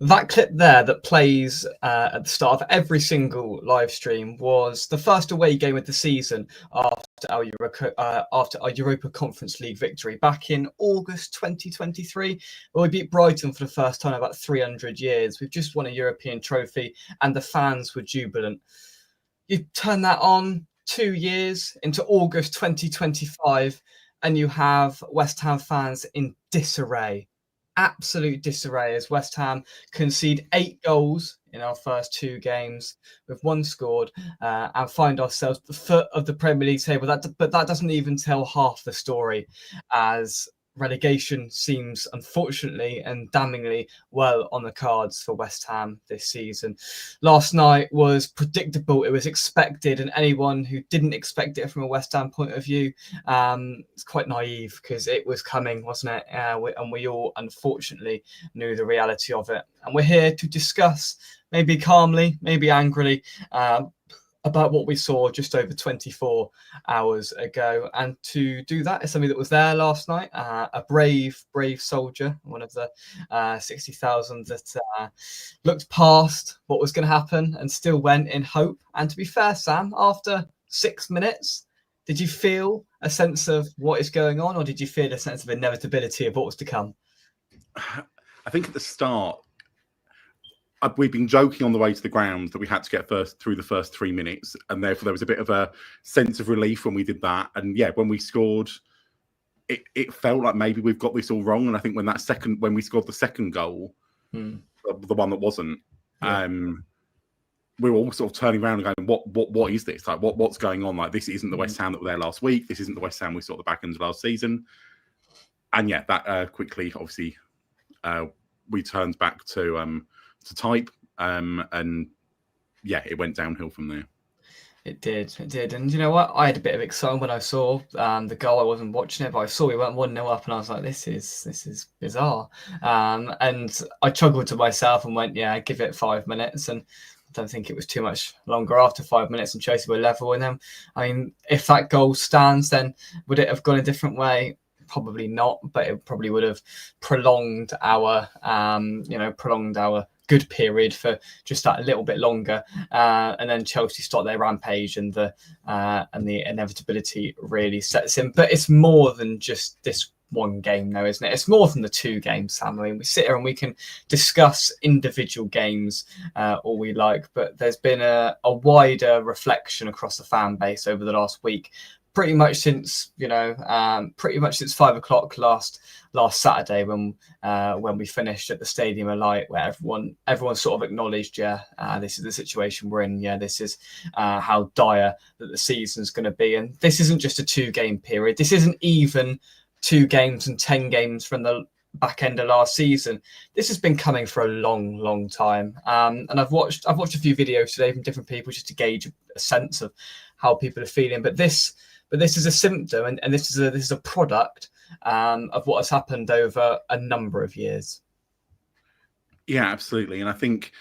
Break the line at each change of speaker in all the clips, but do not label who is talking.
That clip there that plays at the start of every single live stream was the first away game of the season after our Europa Conference League victory back in August 2023, where we beat Brighton for the first time in about 300 years. We've just won a European trophy and the fans were jubilant. You turn that on 2 years into August 2025 and you have West Ham fans in disarray. Absolute disarray as West Ham concede 8 goals in our first 2 games with 1 scored and find ourselves at the foot of the Premier League table. But that doesn't even tell half the story, as relegation seems unfortunately and damningly well on the cards for West Ham this season. Last night was predictable, it was expected, and anyone who didn't expect it from a West Ham point of view it's quite naive, because it was coming, wasn't it? And we all unfortunately knew the reality of it, and we're here to discuss, maybe calmly, maybe angrily, about what we saw just over 24 hours ago. And to do that is somebody that was there last night, a brave soldier, one of the 60,000 that looked past what was going to happen and still went in hope. And to be fair, Sam, after 6 minutes, did you feel a sense of what is going on, or did you feel a sense of inevitability of what was to come?
I think at the start, we've been joking on the way to the ground that we had to get through the first 3 minutes, and therefore there was a bit of a sense of relief when we did that. And yeah, when we scored, it felt like maybe we've got this all wrong. And I think when we scored the second goal, the one that wasn't, we were all sort of turning around and going, "What is this? Like, what's going on? Like, this isn't the West Ham that were there last week. This isn't the West Ham we saw at the back end of last season." And yeah, that quickly, obviously, we turned back to type, and yeah, it went downhill from there.
It did. And you know what? I had a bit of excitement when I saw the goal. I wasn't watching it, but I saw we went 1-0 up, and I was like, this is bizarre. And I chuckled to myself and went, yeah, give it 5 minutes. And I don't think it was too much longer after 5 minutes, and Chelsea were level. And then, I mean, if that goal stands, then would it have gone a different way? Probably not, but it probably would have prolonged our good period for just that a little bit longer, and then Chelsea start their rampage, and the inevitability really sets in. But it's more than just this one game, though, isn't it? It's more than the 2 games, Sam. I mean, we sit here and we can discuss individual games all we like, but there's been a wider reflection across the fan base over the last week. Pretty much since 5 o'clock last Saturday, when we finished at the Stadium of Light, where everyone sort of acknowledged, this is the situation we're in. Yeah, this is how dire that the season's going to be, and this isn't just a 2-game period. This isn't even 2 games and 10 games from the back end of last season. This has been coming for a long time, and I've watched a few videos today from different people just to gauge a sense of how people are feeling. But this is a symptom, and this is a product of what has happened over a number of years.
Yeah, absolutely. And I think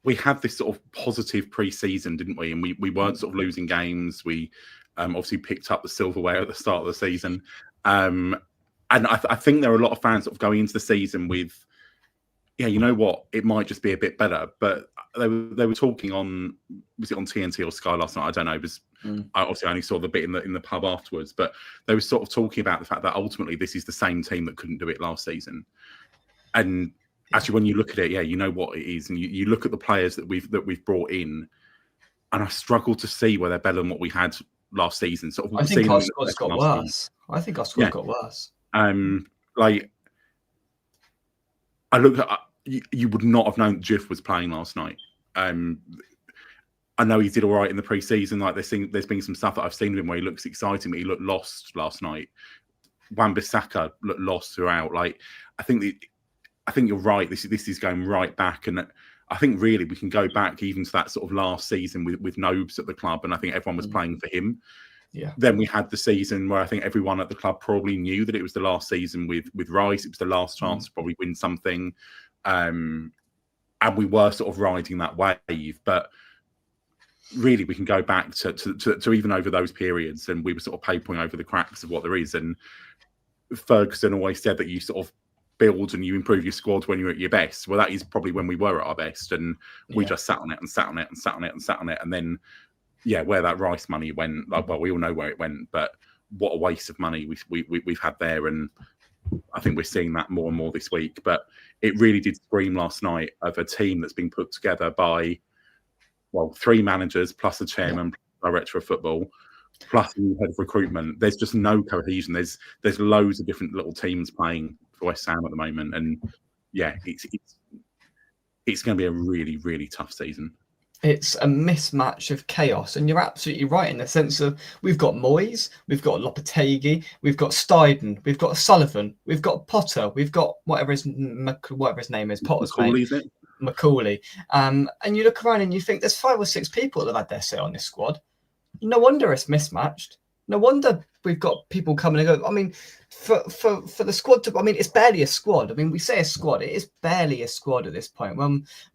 we had this sort of positive pre-season, didn't we? And we weren't sort of losing games. We obviously picked up the silverware at the start of the season. And I think there are a lot of fans sort of going into the season with, yeah, you know what, it might just be a bit better. But they were talking was it on TNT or Sky last night? I don't know. It was, I obviously only saw the bit in the pub afterwards, but they were sort of talking about the fact that ultimately this is the same team that couldn't do it last season. And actually, when you look at it, yeah, you know what it is, and you look at the players that we've brought in, and I struggle to see where they're better than what we had last season. Sort of,
I think our squad's got worse. I think our squad got worse.
Like, I look at, you would not have known that Jif was playing last night. I know he did all right in the pre-season. Like, there's been some stuff that I've seen of him where he looks exciting, but he looked lost last night. Wan-Bissaka looked lost throughout. Like, I think you're right. This is going right back, and I think really we can go back even to that sort of last season with Nobes at the club, and I think everyone was playing for him.
Yeah.
Then we had the season where I think everyone at the club probably knew that it was the last season with Rice. It was the last chance to probably win something, and we were sort of riding that wave. But really, we can go back to even over those periods, and we were sort of papering over the cracks of what there is. And Ferguson always said that you sort of build and you improve your squad when you're at your best. Well, that is probably when we were at our best, and we just sat on it and sat on it and sat on it and sat on it, and then where that Rice money went, like, well, we all know where it went, but what a waste of money we've had there. And I think we're seeing that more and more this week. But it really did scream last night of a team that's been put together by, well, 3 managers plus a chairman, director of football, plus a new head of recruitment. There's just no cohesion. There's loads of different little teams playing for West Ham at the moment, and it's going to be a really, really tough season.
It's a mismatch of chaos, and you're absolutely right in the sense of we've got Moyes, we've got Lopetegui, we've got Steiden, we've got Sullivan, we've got Potter, we've got whatever his name is, Potter's
Macaulay, is it?
Macaulay. And you look around and you think there's 5 or 6 people that have had their say on this squad. No wonder it's mismatched. No wonder we've got people coming and go. I mean, for the squad to, I mean, it's barely a squad. I mean, we say a squad, it is barely a squad at this point.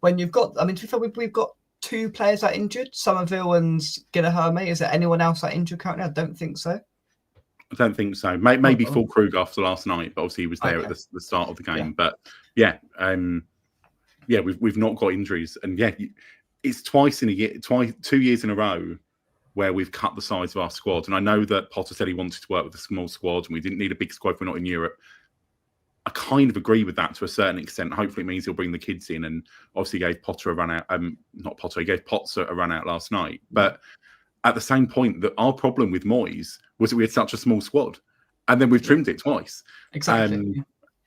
When you've got, I mean, to be fair, we've got 2 players that are injured, Somerville and Gillerherme. Is there anyone else that injured currently? I don't think so.
I don't think so. Maybe Fulkrug after last night, but obviously he was there at the start of the game. But we've not got injuries, and it's twice in a year, 2 years in a row where we've cut the size of our squad. And I know that Potter said he wanted to work with a small squad and we didn't need a big squad if we're not in Europe. I kind of agree with that to a certain extent. Hopefully it means he'll bring the kids in, and obviously gave Potter a run out. He gave Potts a run out last night. But at the same point, that our problem with Moyes was that we had such a small squad, and then we've trimmed it twice.
Exactly.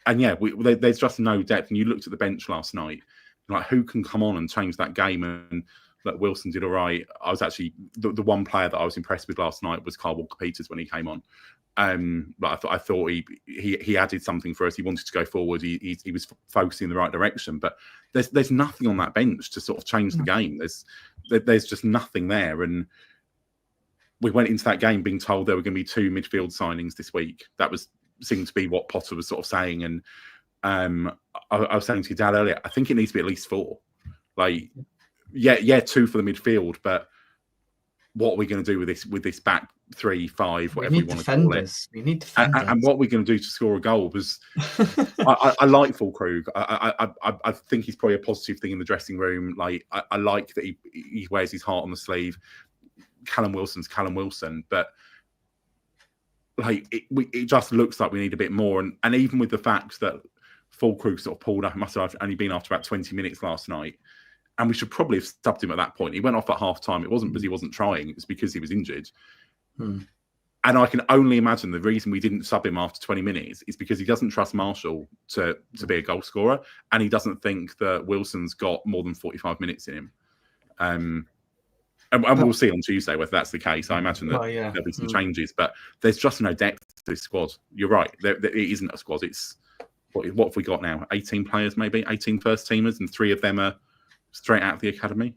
There's just no depth. And you looked at the bench last night, like who can come on and change that game? And like Wilson did all right. I was actually the one player that I was impressed with last night was Carl Walker-Peters when he came on. But I thought he added something for us. He wanted to go forward. He was focusing in the right direction. But there's nothing on that bench to sort of change the game. There's just nothing there. And we went into that game being told there were going to be 2 midfield signings this week. That seemed to be what Potter was sort of saying. And I was saying to your dad earlier, I think it needs to be at least 4. Like, 2 for the midfield, but what are we going to do with this back 3, 5, whatever we want to call it?
We need defenders.
And what we're going to do to score a goal was, I like Fulkrug. I think he's probably a positive thing in the dressing room. Like I like that he wears his heart on the sleeve. Callum Wilson's Callum Wilson, but like it just looks like we need a bit more. And even with the fact that Fulkrug sort of pulled up, must have only been after about 20 minutes last night. And we should probably have subbed him at that point. He went off at half time. It wasn't because he wasn't trying. It was because he was injured. And I can only imagine the reason we didn't sub him after 20 minutes is because he doesn't trust Marshall to be a goal scorer. And he doesn't think that Wilson's got more than 45 minutes in him. And we'll see on Tuesday whether that's the case. I imagine that there'll be some changes. But there's just no depth to this squad. You're right. It isn't a squad. It's what have we got now? 18 players, maybe? 18 first teamers, and 3 of them are straight out of the academy.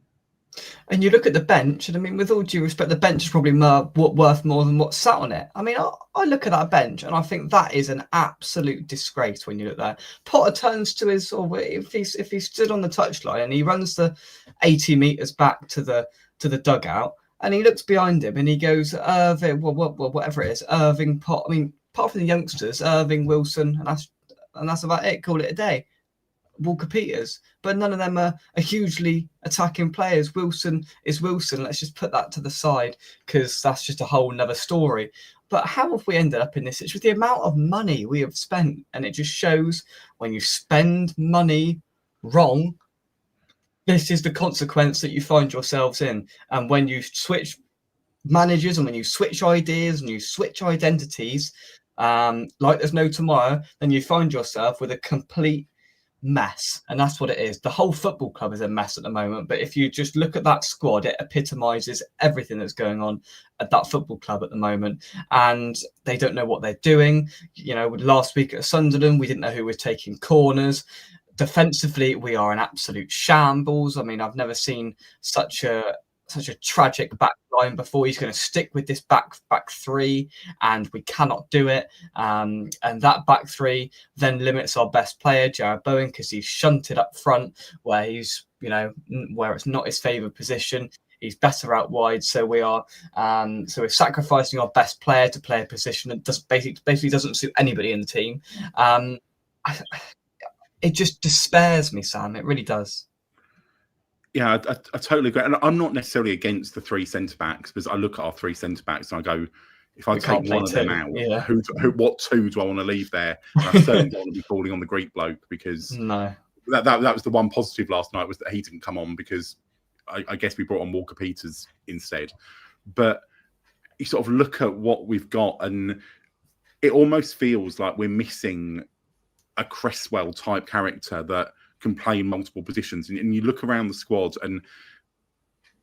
And you look at the bench, and I mean, with all due respect, the bench is probably worth more than what's sat on it. I mean, I look at that bench, and I think that is an absolute disgrace when you look there. Potter turns to his, or if he stood on the touchline and he runs the 80 metres back to the dugout, and he looks behind him and he goes, Irving, whatever it is, Irving, Potter. I mean, apart from the youngsters, Irving, Wilson, and that's about it. Call it a day. Walker-Peters, but none of them are hugely attacking players. Wilson is Wilson. Let's just put that to the side because that's just a whole nother story. But how have we ended up in this? It's with the amount of money we have spent, and it just shows when you spend money wrong, this is the consequence that you find yourselves in. And when you switch managers and when you switch ideas and you switch identities, like there's no tomorrow, then you find yourself with a complete mess. And that's what it is. The whole football club is a mess at the moment. But if you just look at that squad, it epitomizes everything that's going on at that football club at the moment. And they don't know what they're doing. You know, last week at Sunderland, we didn't know who was taking corners. Defensively, we are an absolute shambles. I mean, I've never seen such a tragic back line before. He's going to stick with this back 3, and we cannot do it. And that back 3 then limits our best player, Jared Bowen, because he's shunted up front where he's, where it's not his favoured position. He's better out wide, so we're sacrificing our best player to play a position that basically doesn't suit anybody in the team. it just despairs me, Sam. It really does.
Yeah, I totally agree. And I'm not necessarily against the three centre-backs, because I look at our three centre-backs and I go, if I take one of them out, what two do I want to leave there? And I certainly don't want to be falling on the Greek bloke, because
no,
that was the one positive last night, was that he didn't come on, because I guess we brought on Walker Peters instead. But you sort of look at what we've got, and it almost feels like we're missing a Cresswell type character that can play in multiple positions. And you look around the squad, and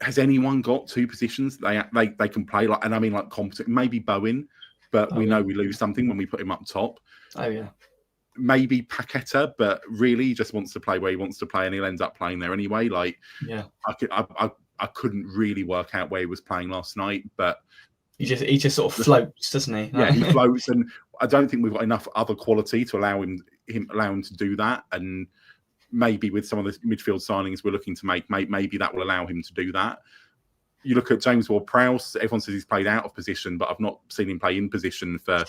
has anyone got two positions they can play? Like, and I mean, like, competent. Maybe Bowen, but we know we lose something when we put him up top.
Oh yeah.
Maybe Paqueta, but really he just wants to play where he wants to play, and he'll end up playing there anyway. Like,
yeah,
I couldn't really work out where he was playing last night, but
he just sort of floats, doesn't he?
Yeah, he floats, and I don't think we've got enough other quality to allow him to do that. And maybe with some of the midfield signings we're looking to make, maybe that will allow him to do that. You look at James Ward-Prowse, everyone says he's played out of position, but I've not seen him play in position for,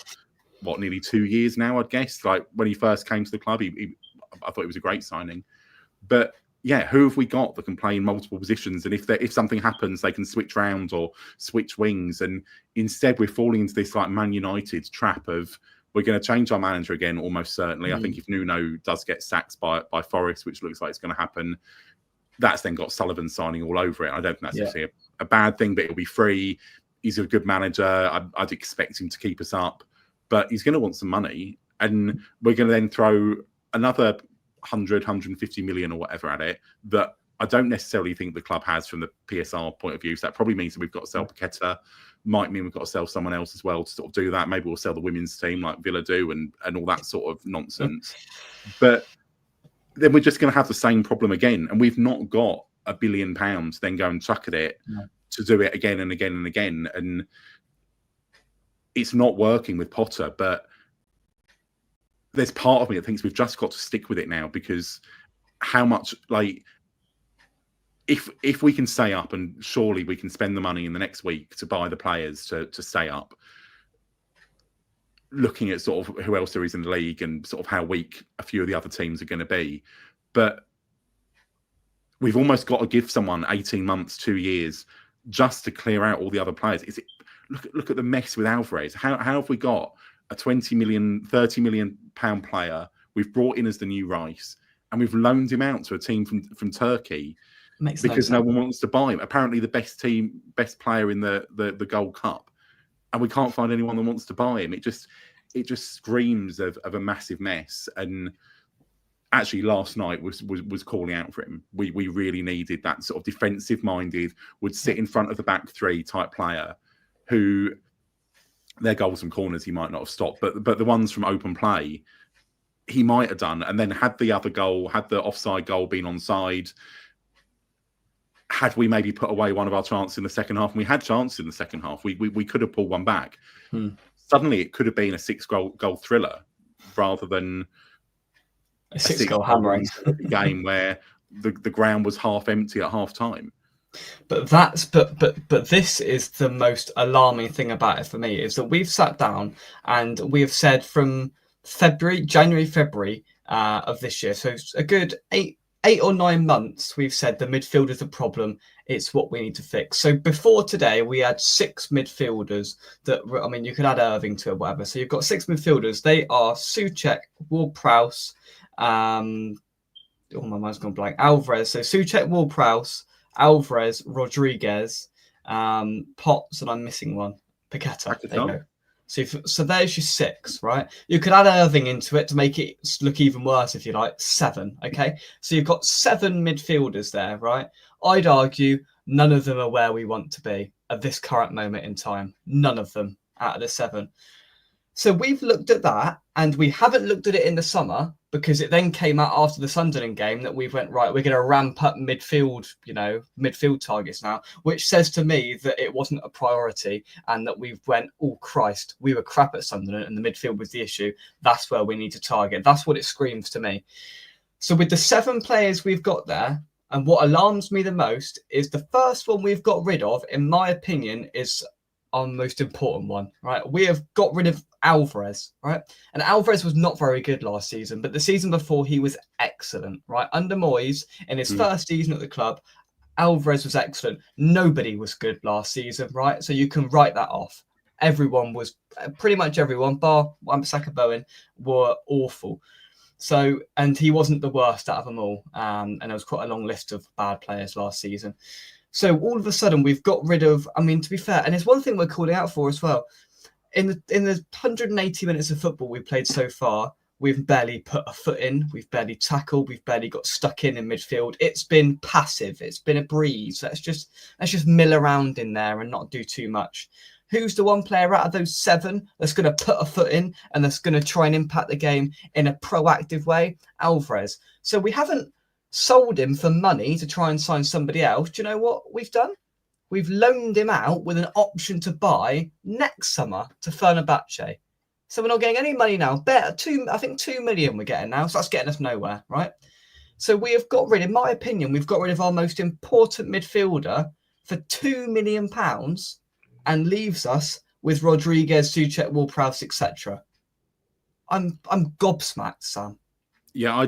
nearly 2 years now, I'd guess. Like, when he first came to the club, I thought it was a great signing. But yeah, who have we got that can play in multiple positions? And if something happens, they can switch round or switch wings. And instead, we're falling into this like Man United trap of, we're going to change our manager again, almost certainly. I think if Nuno does get sacked by Forest, which looks like it's going to happen, that's then got Sullivan signing all over it. I don't think that's actually a bad thing, but he'll be free. He's a good manager. I'd expect him to keep us up, but he's going to want some money. And we're going to then throw another 100, 150 million or whatever at it, that I don't necessarily think the club has from the PSR point of view. So that probably means that we've got to sell Paqueta. Might mean we've got to sell someone else as well to sort of do that. Maybe we'll sell the women's team like Villa do, and all that sort of nonsense. But then we're just going to have the same problem again. And we've not got £1 billion then go and chuck at it to do it again and again and again. And it's not working with Potter, but there's part of me that thinks we've just got to stick with it now, because how much, like, if we can stay up, and surely we can spend the money in the next week to buy the players to stay up, looking at sort of who else there is in the league and sort of how weak a few of the other teams are going to be. But we've almost got to give someone 18 months, 2 years just to clear out all the other players. Look at the mess with Alvarez. How have we got a 20 million, 30 million pound player we've brought in as the new Rice, and we've loaned him out to a team from Turkey because no one wants to buy him? Apparently the best player in the Gold Cup, and we can't find anyone that wants to buy him. It just screams of a massive mess. And actually last night was calling out for him. We really needed that sort of defensive minded, would sit in front of the back three type player, who their goals from corners he might not have stopped, but the ones from open play he might have done. And then had the offside goal been onside, had we maybe put away one of our chances in the second half, and we had chances in the second half, we could have pulled one back. Suddenly it could have been a 6-goal thriller rather than a 6-goal hammering game where the ground was half empty at half time.
But this is the most alarming thing about it for me, is that we've sat down and we have said from January, February of this year, so it's a good 8 or 9 months, we've said the midfield is the problem. It's what we need to fix. So before today, we had 6 midfielders that, I mean, you could add Irving to it, whatever. So you've got 6 midfielders. They are Souček, Ward-Prowse, my mind's gone blank, Alvarez. So Souček, Ward-Prowse, Alvarez, Rodriguez, Potts, and I'm missing one. Paqueta. There you go. So there's your 6, right? You could add Irving into it to make it look even worse, if you like. 7, okay? So you've got 7 midfielders there, right? I'd argue none of them are where we want to be at this current moment in time. None of them out of the 7. So we've looked at that, and we haven't looked at it in the summer, because it then came out after the Sunderland game that we went, right, we're going to ramp up midfield targets now, which says to me that it wasn't a priority, and that we went, oh Christ, we were crap at Sunderland and the midfield was the issue. That's where we need to target. That's what it screams to me. So with the 7 players we've got there, and what alarms me the most is the first one we've got rid of, in my opinion, is our most important one, right? We have got rid of Alvarez, right? And Alvarez was not very good last season, but the season before he was excellent, right? Under Moyes, in his first season at the club, Alvarez was excellent. Nobody was good last season, right? So you can write that off. Everyone was, pretty much everyone, bar Wan-Bissaka Bowen, were awful. So, and he wasn't the worst out of them all. And there was quite a long list of bad players last season. So all of a sudden we've got rid of, I mean, to be fair, and it's one thing we're calling out for as well. In the 180 minutes of football we've played so far, we've barely put a foot in. We've barely tackled. We've barely got stuck in midfield. It's been passive. It's been a breeze. Let's just mill around in there and not do too much. Who's the one player out of those 7 that's going to put a foot in and that's going to try and impact the game in a proactive way? Alvarez. So we haven't sold him for money to try and sign somebody else. Do you know what we've done? We've loaned him out with an option to buy next summer to Fenerbahce. So we're not getting any money now. I think 2 million we're getting now. So that's getting us nowhere, right? So we have got rid, in my opinion, we've got rid of our most important midfielder for £2 million and leaves us with Rodriguez, Souček, Ward-Prowse, etc. I'm gobsmacked, Sam.
Yeah,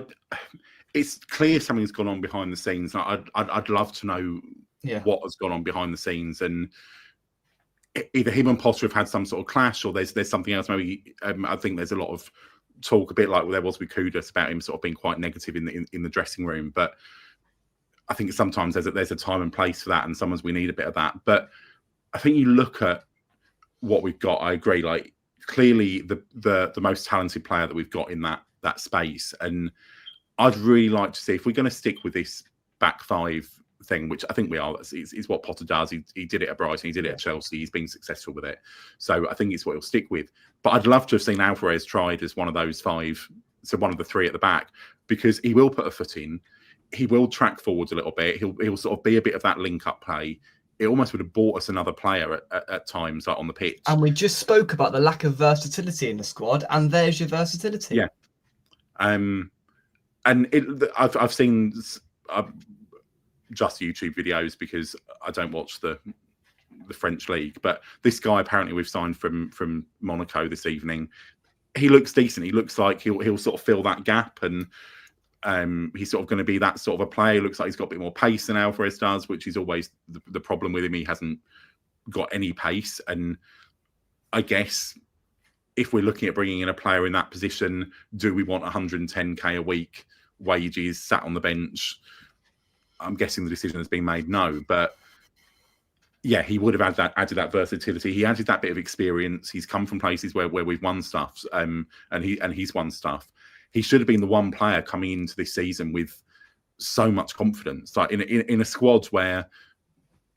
it's clear something's gone on behind the scenes. I'd love to know what has gone on behind the scenes, and either him and Potter have had some sort of clash, or there's something else. Maybe I think there's a lot of talk, a bit like there was with Kudus, about him sort of being quite negative in the dressing room. But I think sometimes there's a time and place for that, and sometimes we need a bit of that. But I think you look at what we've got. I agree. Like, clearly the most talented player that we've got in that space, and I'd really like to see if we're going to stick with this back 5 thing, which I think we are. It's what Potter does. He did it at Brighton. He did it at Chelsea. He's been successful with it. So I think it's what he'll stick with. But I'd love to have seen Alvarez tried as one of those 5, so one of the 3 at the back, because he will put a foot in. He will track forwards a little bit. He'll sort of be a bit of that link-up play. It almost would have bought us another player at times, like on the pitch.
And we just spoke about the lack of versatility in the squad, and there's your versatility.
Yeah. And I've seen just YouTube videos because I don't watch the French league. But this guy apparently we've signed from Monaco this evening. He looks decent. He looks like he'll sort of fill that gap, and he's sort of going to be that sort of a player. He looks like he's got a bit more pace than Alvarez does, which is always the problem with him. He hasn't got any pace, and I guess if we're looking at bringing in a player in that position, do we want 110k a week wages sat on the bench? I'm guessing the decision has been made no, but yeah, he would have added that versatility. He added that bit of experience. He's come from places where we've won stuff, and he's won stuff. He should have been the one player coming into this season with so much confidence, like in a squad where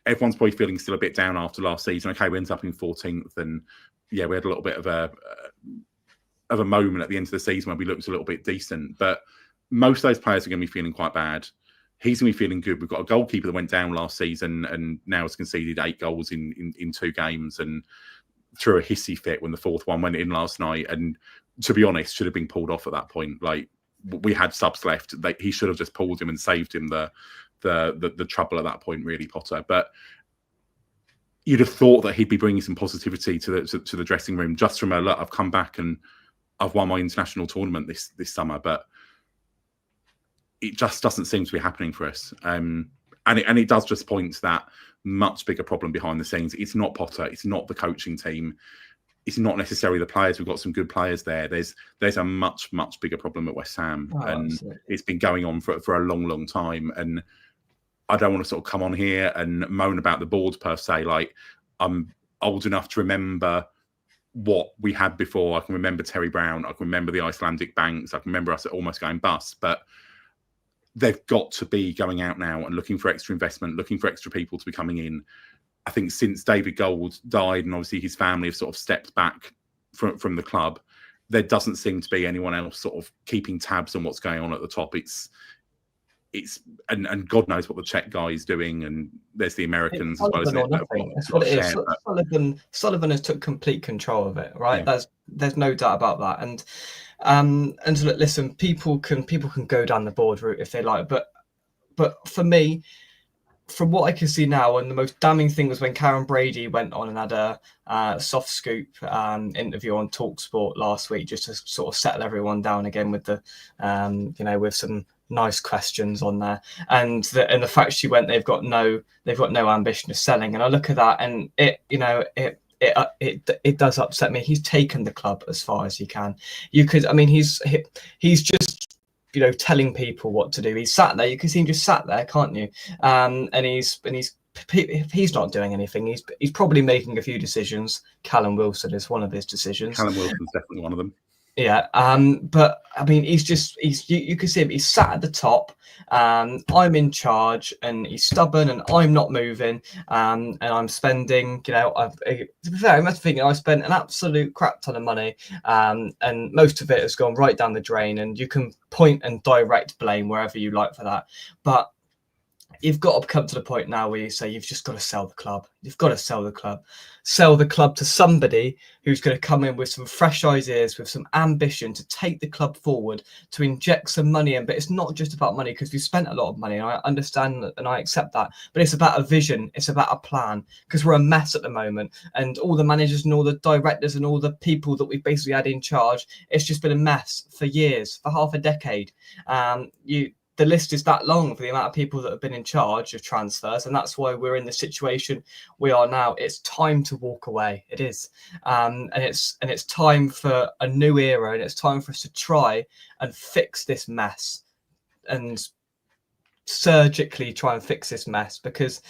everyone's probably feeling still a bit down after last season. Okay, we ended up in 14th, and yeah, we had a little bit of a moment at the end of the season where we looked a little bit decent. But most of those players are going to be feeling quite bad. He's going to be feeling good. We've got a goalkeeper that went down last season and now has conceded 8 goals in 2 games, and threw a hissy fit when the 4th one went in last night. And to be honest, should have been pulled off at that point. Like, we had subs left. He should have just pulled him and saved him the trouble at that point, really, Potter. But you'd have thought that he'd be bringing some positivity to the dressing room, just from look, I've come back and I've won my international tournament this summer, but it just doesn't seem to be happening for us. And it does just point to that much bigger problem behind the scenes. It's not Potter. It's not the coaching team. It's not necessarily the players. We've got some good players there. There's a much bigger problem at West Ham, and absolutely. It's been going on for a long time. And I don't want to sort of come on here and moan about the board per se. Like, I'm old enough to remember what we had before. I can remember Terry Brown. I can remember the Icelandic banks. I can remember us almost going bust. But they've got to be going out now and looking for extra investment, looking for extra people to be coming in. I think since David Gold died, and obviously his family have sort of stepped back from the club, there doesn't seem to be anyone else sort of keeping tabs on what's going on at the top. And God knows what the Czech guy is doing, and there's the Americans as well, isn't it?
That's what it is. Sullivan has took complete control of it, right? Yeah. There's no doubt about that. And so, listen, people can go down the board route if they like, but for me, from what I can see now, and the most damning thing was when Karen Brady went on and had a soft scoop interview on TalkSport last week, just to sort of settle everyone down again with the, with some nice questions on there, and the fact she went, they've got no ambition of selling, and I look at that, and it does upset me. He's taken the club as far as he can. He's just telling people what to do. He's sat there. You can see him just sat there, can't you? And he's not doing anything. He's probably making a few decisions. Callum Wilson is one of his decisions.
Callum Wilson's definitely one of them.
Yeah. But I mean, you can see him. He's sat at the top. I'm in charge, and he's stubborn, and I'm not moving. And I'm spending, very much thinking I spent an absolute crap ton of money. And most of it has gone right down the drain. And you can point and direct blame wherever you like for that. But you've got to come to the point now where you say you've just got to sell the club. You've got to sell the club. Sell the club to somebody who's going to come in with some fresh ideas, with some ambition to take the club forward, to inject some money in. But it's not just about money, because we've spent a lot of money, and I understand that, and I accept that. But it's about a vision. It's about a plan, because we're a mess at the moment. And all the managers and all the directors and all the people that we've basically had in charge, it's just been a mess for years, for half a decade. The list is that long for the amount of people that have been in charge of transfers, and that's why we're in the situation we are now. It's time to walk away. It is, and it's time for a new era, and it's time for us to try and fix this mess, and surgically try and fix this mess, because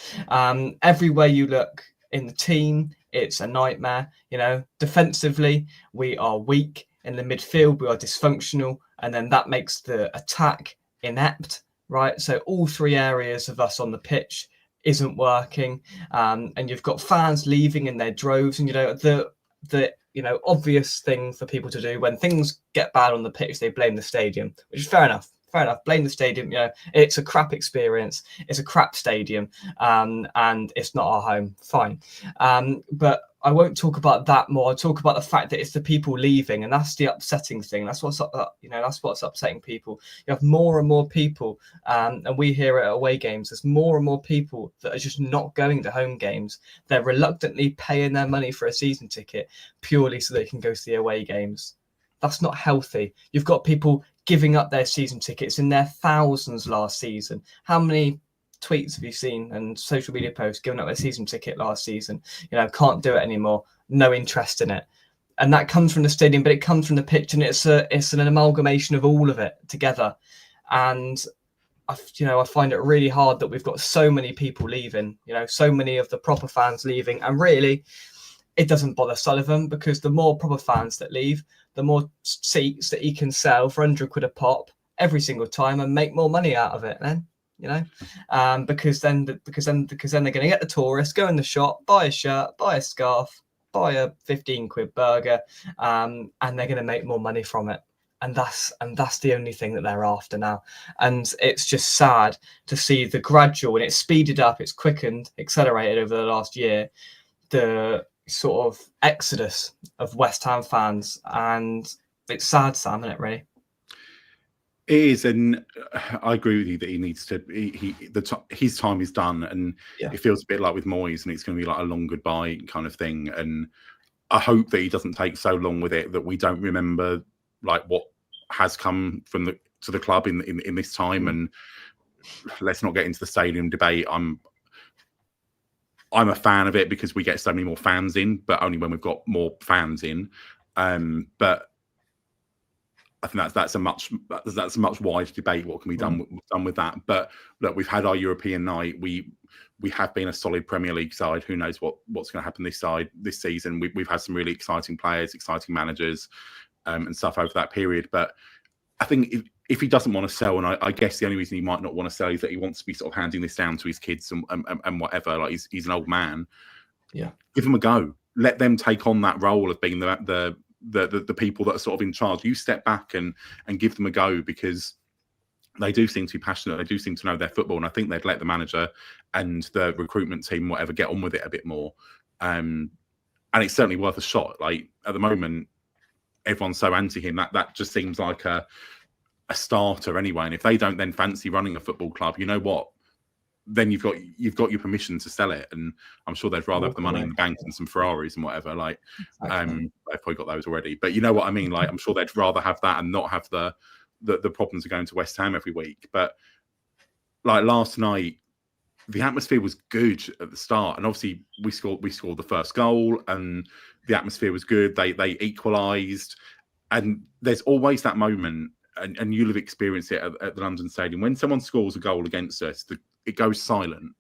everywhere you look in the team, it's a nightmare. Defensively, we are weak. In the midfield, we are dysfunctional, and then that makes the attack inept, right? So all three areas of us on the pitch isn't working, and you've got fans leaving in their droves, and the obvious thing for people to do when things get bad on the pitch, they blame the stadium, which is fair enough. Blame the stadium. It's a crap experience. It's a crap stadium, and it's not our home. Fine, but I won't talk about that more. I'll talk about the fact that it's the people leaving, and that's the upsetting thing. That's what's upsetting people. You have more and more people, and we hear it at away games. There's more and more people that are just not going to home games. They're reluctantly paying their money for a season ticket purely so they can go to the away games. That's not healthy. You've got people giving up their season tickets in their thousands last season. How many tweets have you seen and social media posts giving up their season ticket last season? Can't do it anymore. No interest in it. And that comes from the stadium, but it comes from the pitch, and it's an amalgamation of all of it together. And I find it really hard that we've got so many people leaving, so many of the proper fans leaving. And really, it doesn't bother Sullivan, because the more proper fans that leave, the more seats that he can sell for £100 a pop every single time and make more money out of it. Then, because then they're going to get the tourists, go in the shop, buy a shirt, buy a scarf, buy a £15 burger, and they're going to make more money from it. And that's the only thing that they're after now. And it's just sad to see the gradual, and it's speeded up, it's quickened, accelerated over the last year, the sort of exodus of West Ham fans. And it's sad, Sam, isn't it, really?
It is, and I agree with you that he needs to. His time is done, and it feels a bit like with Moyes, and it's going to be like a long goodbye kind of thing. And I hope that he doesn't take so long with it that we don't remember like what has come from to the club in this time. And let's not get into the stadium debate. I'm a fan of it because we get so many more fans in, but only when we've got more fans in. But I think that's a much wider debate. What can be done with that? But look, we've had our European night. We have been a solid Premier League side. Who knows what's going to happen this season? We've had some really exciting players, exciting managers, and stuff over that period. But I think if he doesn't want to sell, and I guess the only reason he might not want to sell is that he wants to be sort of handing this down to his kids and whatever. Like he's an old man. Yeah, give him a go. Let them take on that role of being the people that are sort of in charge. You step back and give them a go, because they do seem to be passionate. They do seem to know their football, and I think they'd let the manager and the recruitment team, whatever, get on with it a bit more. And it's certainly worth a shot. Like at the moment, everyone's so anti him that just seems like a starter anyway. And if they don't then fancy running a football club, you know what? then you've got your permission to sell it, and I'm sure they'd rather have the money in the bank and some Ferraris and whatever. Like, they've probably got those already, but you know what I mean. Like, I'm sure they'd rather have that and not have the problems of going to West Ham every week. But like last night, the atmosphere was good at the start, and obviously we scored the first goal, and the atmosphere was good. They equalised, and there's always that moment, and you'll have experienced it at the London Stadium when someone scores a goal against us. It goes silent.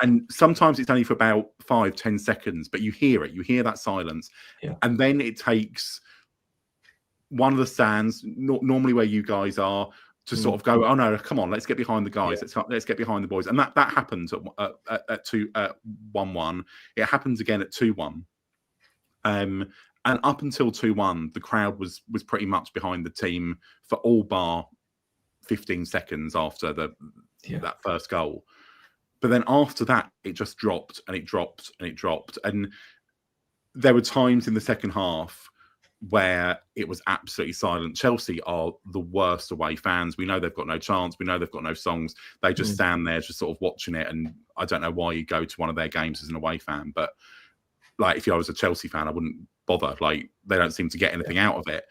And sometimes it's only for about 5-10 seconds, but you hear it. You hear that silence.
Yeah.
And then it takes one of the stands, normally where you guys are, to sort of go, oh no, come on, let's get behind the guys. Let's get behind the boys. And that happens at 1-1. It happens again at 2-1. And up until 2-1, the crowd was pretty much behind the team for all bar 15 seconds after that first goal. But then after that, it just dropped and it dropped and it dropped. And there were times in the second half where it was absolutely silent. Chelsea are the worst away fans. We know they've got no chance. We know they've got no songs. They just stand there just sort of watching it. And I don't know why you go to one of their games as an away fan. But like, if I was a Chelsea fan, I wouldn't bother. Like, they don't seem to get anything out of it.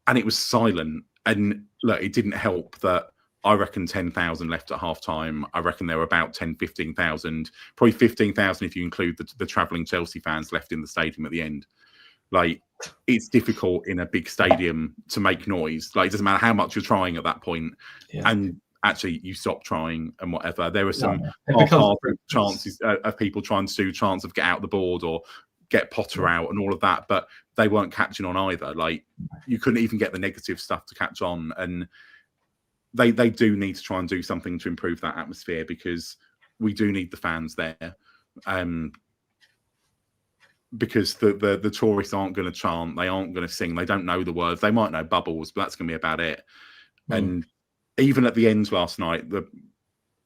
And it was silent. And look, it didn't help that I reckon 10,000 left at half time. I reckon there were about 10, 15,000, probably 15,000 if you include the travelling Chelsea fans left in the stadium at the end. Like, it's difficult in a big stadium to make noise. Like, it doesn't matter how much you're trying at that point. And actually, you stop trying and whatever. There were some half-hearted chances of people trying to do chants of get out the board or get Potter out and all of that, but they weren't catching on either. Like, you couldn't even get the negative stuff to catch on. And they do need to try and do something to improve that atmosphere, because we do need the fans there. Because the tourists aren't going to chant, they aren't going to sing, they don't know the words. They might know Bubbles, but that's going to be about it. And even at the end last night, the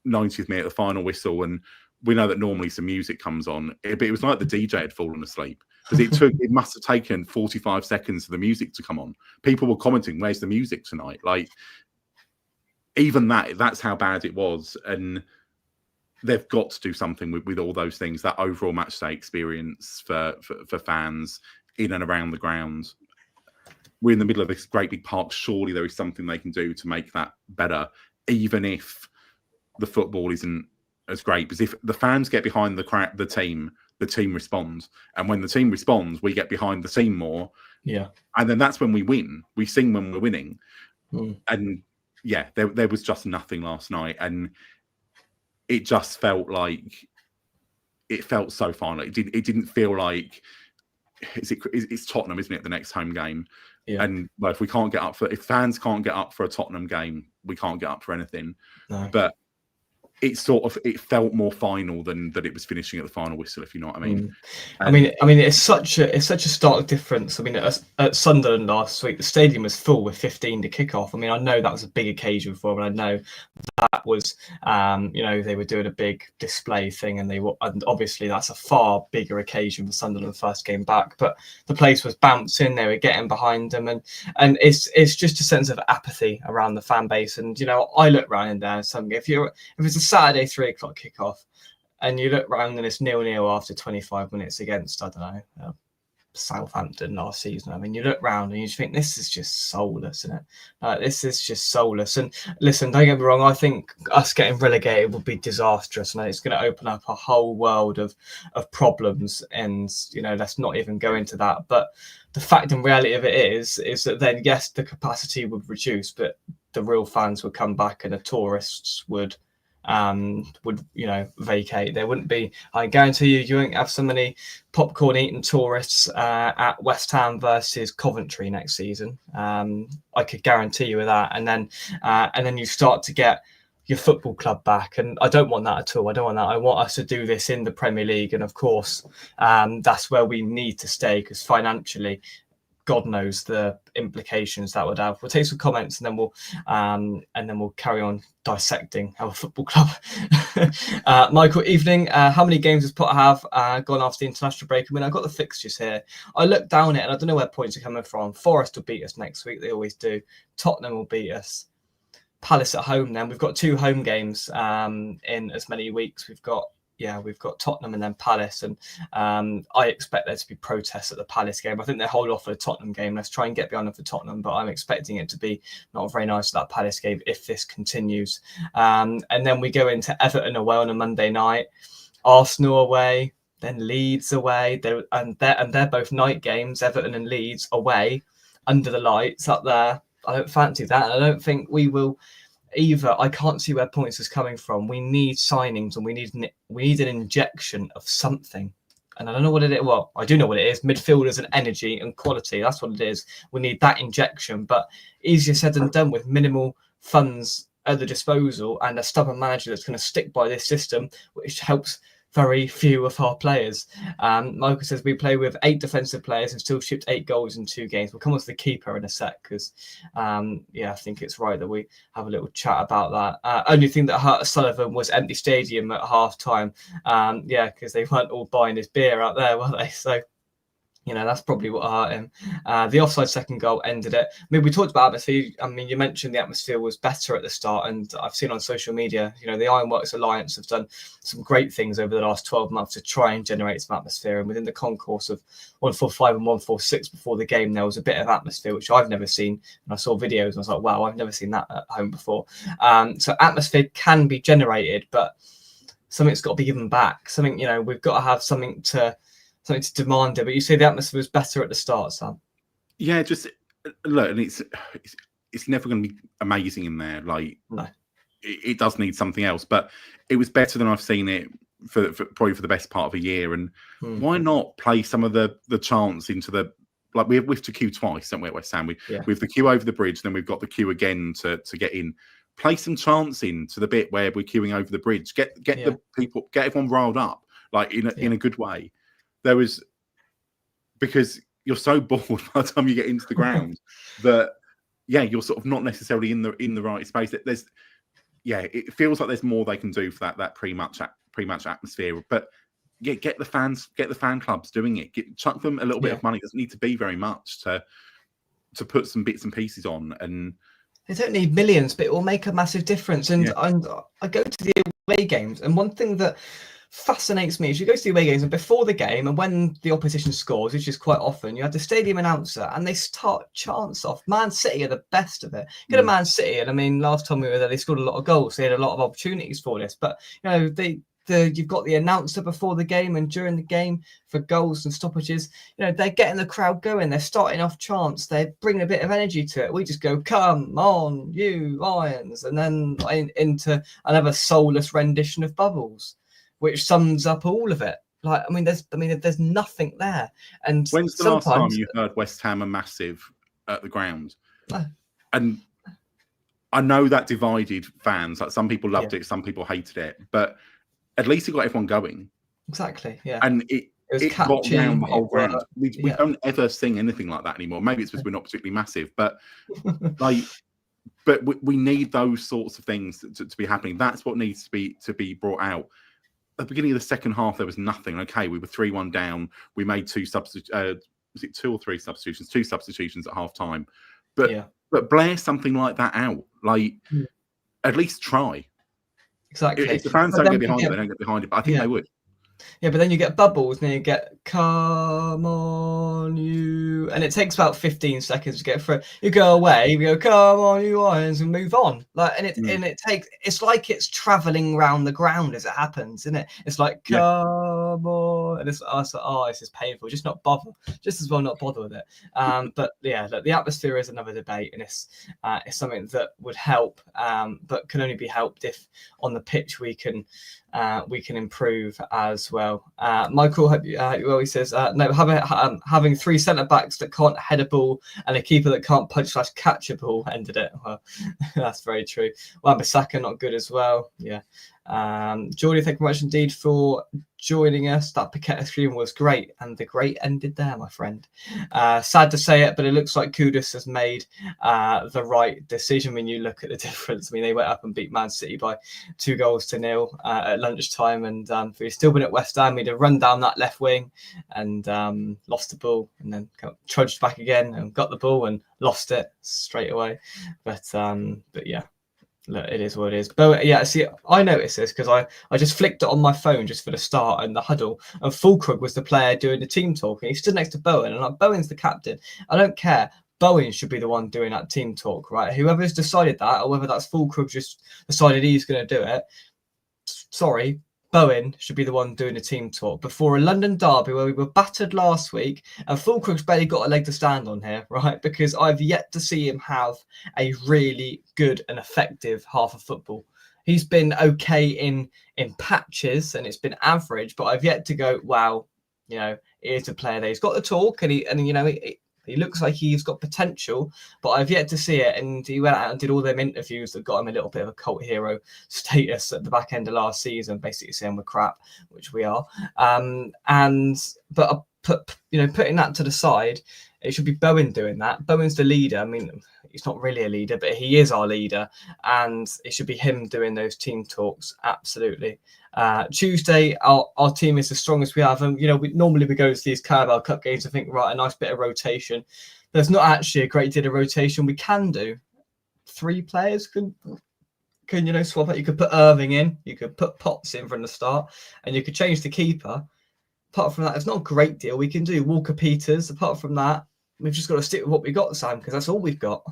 90th minute, the final whistle, and we know that normally some music comes on, but it was like the DJ had fallen asleep, because it must have taken 45 seconds for the music to come on. People were commenting, "Where's the music tonight?" Like, even that's how bad it was. And they've got to do something with all those things, that overall match day experience for fans in and around the ground. We're in the middle of this great big park. Surely there is something they can do to make that better, even if the football isn't as great. Because if the fans get behind the team responds. And when the team responds, we get behind the team more.
Yeah.
And then that's when we win. We sing when we're winning. And yeah, there was just nothing last night. And it just felt like, it felt so final. It didn't feel like, it's Tottenham, isn't it, the next home game? Yeah. And well, if fans can't get up for a Tottenham game, we can't get up for anything. No. But it felt more final than that it was finishing at the final whistle, if you know what I mean.
I mean, it's such a stark difference. I mean, at Sunderland last week, the stadium was full with 15 to kick off. I mean, I know that was a big occasion for them, and I know that was, they were doing a big display thing, and obviously that's a far bigger occasion for Sunderland first game back. But the place was bouncing; they were getting behind them, and it's just a sense of apathy around the fan base. And I look around in there, if it's a Saturday 3 o'clock kickoff, and you look round and it's 0-0 after 25 minutes against, I don't know, Southampton last season. I mean, you look round and you just think, this is just soulless, isn't it? This is just soulless. And listen, don't get me wrong, I think us getting relegated would be disastrous, and it's going to open up a whole world of problems. And let's not even go into that. But the fact and reality of it is that then, yes, the capacity would reduce, but the real fans would come back, and the tourists would vacate. There wouldn't be, I guarantee you won't have so many popcorn eating tourists at West Ham versus Coventry next season. I could guarantee you with that. And then you start to get your football club back, and I don't want that at all. I don't want that. I want us to do this in the Premier League, and of course that's where we need to stay, because financially, God knows the implications that would have. We'll take some comments, and then we'll carry on dissecting our football club. Michael, evening. How many games does Potter have gone after the international break? I mean, I've got the fixtures here. I looked down it, and I don't know where points are coming from. Forest will beat us next week. They always do. Tottenham will beat us. Palace at home. Then we've got 2 home games in as many weeks. We've got Tottenham and then Palace, and I expect there to be protests at the Palace game. I think they hold off for the Tottenham game. Let's try and get behind them for Tottenham, but I'm expecting it to be not very nice for that Palace game if this continues. And then we go into Everton away on a Monday night, Arsenal away, then Leeds away. They're both night games, Everton and Leeds away, under the lights up there. I don't fancy that, and I don't think we will either. I can't see where points is coming from. We need signings, and we need an injection of something. And I don't know what it is. Well, I do know what it is. Midfielders and energy and quality. That's what it is. We need that injection, but easier said than done with minimal funds at the disposal and a stubborn manager that's going to stick by this system, which helps very few of our players. Michael says we play with 8 defensive players and still shipped 8 goals in 2 games. We'll come on to the keeper in a sec because, I think it's right that we have a little chat about that. Only thing that hurt Sullivan was empty stadium at half time. Because they weren't all buying his beer out there, were they? So, that's probably what hurt him. The offside second goal ended it. I mean, we talked about atmosphere. I mean, you mentioned the atmosphere was better at the start, and I've seen on social media, the Ironworks Alliance have done some great things over the last 12 months to try and generate some atmosphere. And within the concourse of 145 and 146 before the game, there was a bit of atmosphere, which I've never seen. And I saw videos and I was like, wow, I've never seen that at home before. So atmosphere can be generated, but something's got to be given back. Something, we've got to have something to demand it. But you say the atmosphere was better at the start, Sam.
Yeah, just look, and it's never going to be amazing in there. Like,
no,
it does need something else, but it was better than I've seen it for probably for the best part of a year. And why not play some of the chants into the, like, we have to queue twice, don't we, at West Ham? We have the queue over the bridge, then we've got the queue again to get in. Play some chants in to the bit where we're queuing over the bridge. Get the people, get everyone riled up, like in a good way. There was, because you're so bored by the time you get into the ground that you're sort of not necessarily in the right space. There's it feels like there's more they can do for that pre-match atmosphere. But get the fan clubs doing it. Chuck them a little bit of money. It doesn't need to be very much to put some bits and pieces on. And
they don't need millions, but it will make a massive difference. And I go to the away games, and one thing that fascinates me is you go to the away games, and before the game and when the opposition scores, which is quite often, you have the stadium announcer and they start chants off. Man City are the best of it. Get a Man City, and I mean, last time we were there, they scored a lot of goals. They had a lot of opportunities for this, but you've got the announcer before the game and during the game for goals and stoppages. They're getting the crowd going. They're starting off chants. They're bringing a bit of energy to it. We just go, "Come on, you Lions," and then into another soulless rendition of Bubbles, which sums up all of it. Like, there's nothing there. And
when's the last time you heard West Ham are massive at the ground? And I know that divided fans. Like, some people loved it, some people hated it, but at least it got everyone going.
Exactly. Yeah.
And it got round the whole ground. We don't ever sing anything like that anymore. Maybe it's because we're not particularly massive, but we need those sorts of things to be happening. That's what needs to be brought out. At the beginning of the second half, there was nothing. Okay, we were 3-1 down. We made 2 substitutions. Was it 2 or 3 substitutions? 2 substitutions at half time. But blare something like that out. Like, at least try.
Exactly.
If the fans don't get behind it, they don't get behind it. But I think they would.
Yeah, but then you get Bubbles, and then you get "Come on, you," and it takes about 15 seconds to get through. You go away, we go "Come on, you Lions," and move on. Like, and it takes. It's like it's traveling around the ground as it happens, isn't it? It's like "Come on," and it's like, this is painful. Just not bother. Just as well not bother with it. But look, the atmosphere is another debate, and it's something that would help, but can only be helped if on the pitch we can improve as well. Michael, he says, no, having 3 centre backs that can't head a ball and a keeper that can't punch/catch a ball ended it. Well, that's very true. Wan-Bissaka not good as well. Yeah. Geordie, thank you very much indeed for joining us. That Paqueta stream was great, and the great ended there, my friend. Sad to say it, but it looks like Kudus has made the right decision when you look at the difference. I mean, they went up and beat Man City by 2-0 at lunchtime, and he's still been at West Ham. He'd have run down that left wing and lost the ball, and then trudged back again and got the ball and lost it straight away. But yeah. Look, it is what it is. But yeah, see, I noticed this because I just flicked it on my phone just for the start and the huddle. And Fulkrug was the player doing the team talk. And he stood next to Bowen. And like, Bowen's the captain. I don't care. Bowen should be the one doing that team talk, right? Whoever's decided that, or whether that's Fulkrug just decided he's going to do it. Sorry, Bowen should be the one doing the team talk before a London derby where we were battered last week, and Fulkrug's barely got a leg to stand on here, right? Because I've yet to see him have a really good and effective half of football. He's been okay in patches, and it's been average, but I've yet to go, wow, you know, here's a player that he's got the talk, and he looks like he's got potential, but I've yet to see it. And he went out and did all them interviews that got him a little bit of a cult hero status at the back end of last season, basically saying we're crap, which we are. But putting that to the side, it should be Bowen doing that. Bowen's the leader. I mean, he's not really a leader, but he is our leader, and it should be him doing those team talks. Absolutely. Tuesday, our team is the strongest we have, and we normally go to these Carabao Cup games. I think, right, a nice bit of rotation. There's not actually a great deal of rotation. We can do 3 players can swap out. You could put Irving in, you could put Potts in from the start, and you could change the keeper. Apart from that, it's not a great deal. We can do Walker Peters. Apart from that, we've just got to stick with what we got, Sam, because that's all we've got.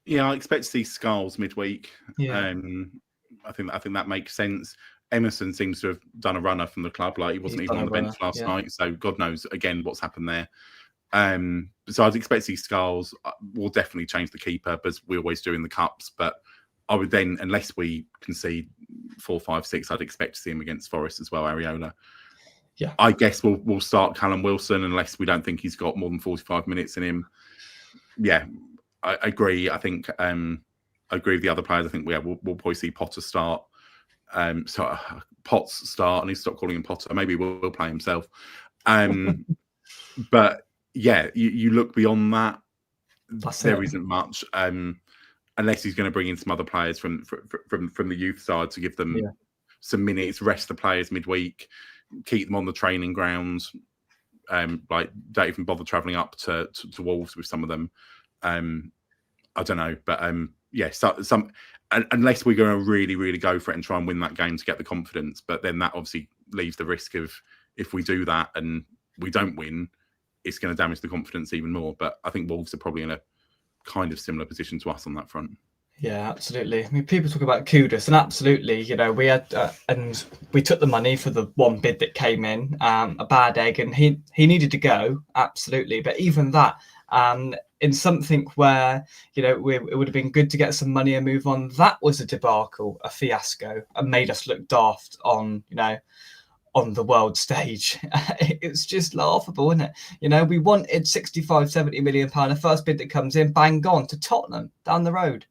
Yeah, I expect to see Skulls midweek.
Yeah.
I think that makes sense. Emerson seems to have done a runner from the club. Like, he wasn't even on the bench last night, so God knows again what's happened there. So I'd expect to see Skulls. We'll definitely change the keeper, as we always do in the cups. But I would then, unless we concede 4, 5, 6, I'd expect to see him against Forest as well, Areola.
Yeah,
I guess we'll start Callum Wilson unless we don't think he's got more than 45 minutes in him. Yeah, I agree. I think I agree with the other players. I think we'll probably see Potter start. Potts start, and he stop calling him Potter. Maybe we'll play himself. But yeah, you look beyond that. There isn't much, unless he's going to bring in some other players from the youth side to give them some minutes, rest the players midweek, keep them on the training grounds. Like, don't even bother travelling up to Wolves with some of them. I don't know, but unless we're going to really, really go for it and try and win that game to get the confidence. But then that obviously leaves the risk of, if we do that and we don't win, it's going to damage the confidence even more. But I think Wolves are probably in a kind of similar position to us on that front.
Yeah, absolutely. I mean, people talk about Kudus, and absolutely, we had and we took the money for the one bid that came in, a bad egg, and he needed to go, absolutely. But even that, in something where it would have been good to get some money and move on, that was a debacle, a fiasco, and made us look daft on the world stage. It's just laughable, isn't it? We wanted 65-70 million pound. The first bid that comes in, bang, gone to Tottenham down the road.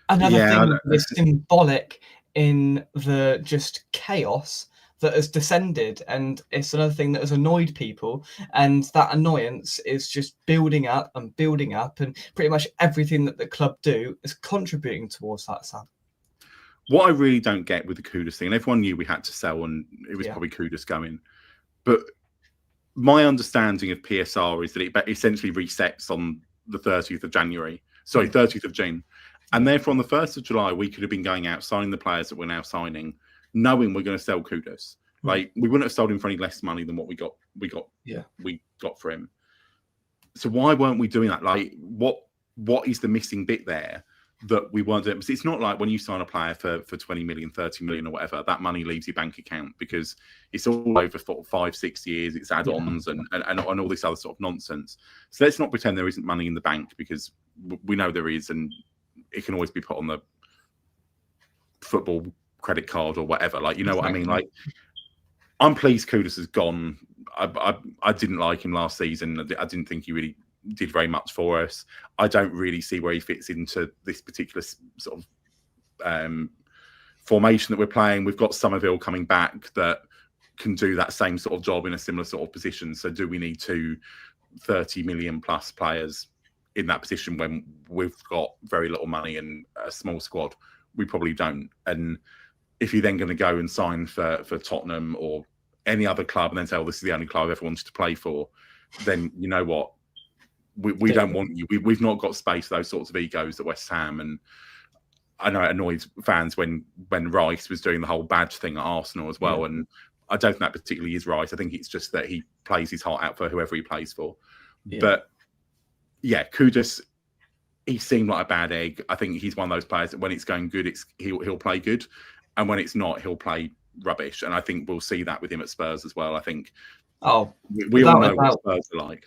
Another thing is symbolic in the just chaos that has descended, and it's another thing that has annoyed people, and that annoyance is just building up, and pretty much everything that the club do is contributing towards that, Sam.
What I really don't get with the Kudus thing, and everyone knew we had to sell, and it was probably Kudus going, but my understanding of PSR is that it essentially resets on the 30th of June. And therefore, on the 1st of July, we could have been going out, signing the players that we're now signing, knowing we're going to sell Kudus. Like, we wouldn't have sold him for any less money than what we got for him. So why weren't we doing that? Like, what is the missing bit there that we weren't doing? Because it's not like when you sign a player for 20 million, 30 million or whatever, that money leaves your bank account, because it's all over for 5-6 years. It's add-ons and all this other sort of nonsense. So let's not pretend there isn't money in the bank, because we know there is, and it can always be put on the football credit card or whatever. Like, what I mean? Like, I'm pleased Kudus has gone. I didn't like him last season. I didn't think he really did very much for us. I don't really see where he fits into this particular sort of formation that we're playing. We've got Somerville coming back that can do that same sort of job in a similar sort of position. So do we need 30 million plus players in that position when we've got very little money and a small squad? We probably don't. And if you're then going to go and sign for Tottenham or any other club and then say, this is the only club I've ever wanted to play for, then you know what? We don't want you. We've not got space for those sorts of egos at West Ham. And I know it annoys fans when Rice was doing the whole badge thing at Arsenal as well, and I don't think that particularly is Rice. I think it's just that he plays his heart out for whoever he plays for.
Yeah.
But yeah, Kudus, he seemed like a bad egg. I think he's one of those players that when it's going good, he'll play good, and when it's not, he'll play rubbish. And I think we'll see that with him at Spurs as well. I think we all know what Spurs are like.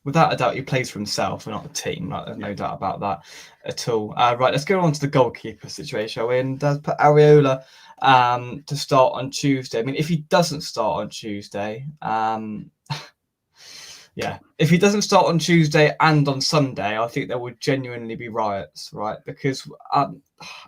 Without a doubt, he plays for himself and not the team. Like, there's no doubt about that at all. Right, let's go on to the goalkeeper situation. And put Areola to start on Tuesday. I mean, if he doesn't start on Tuesday, if he doesn't start on Tuesday and on Sunday, I think there would genuinely be riots, right? Because,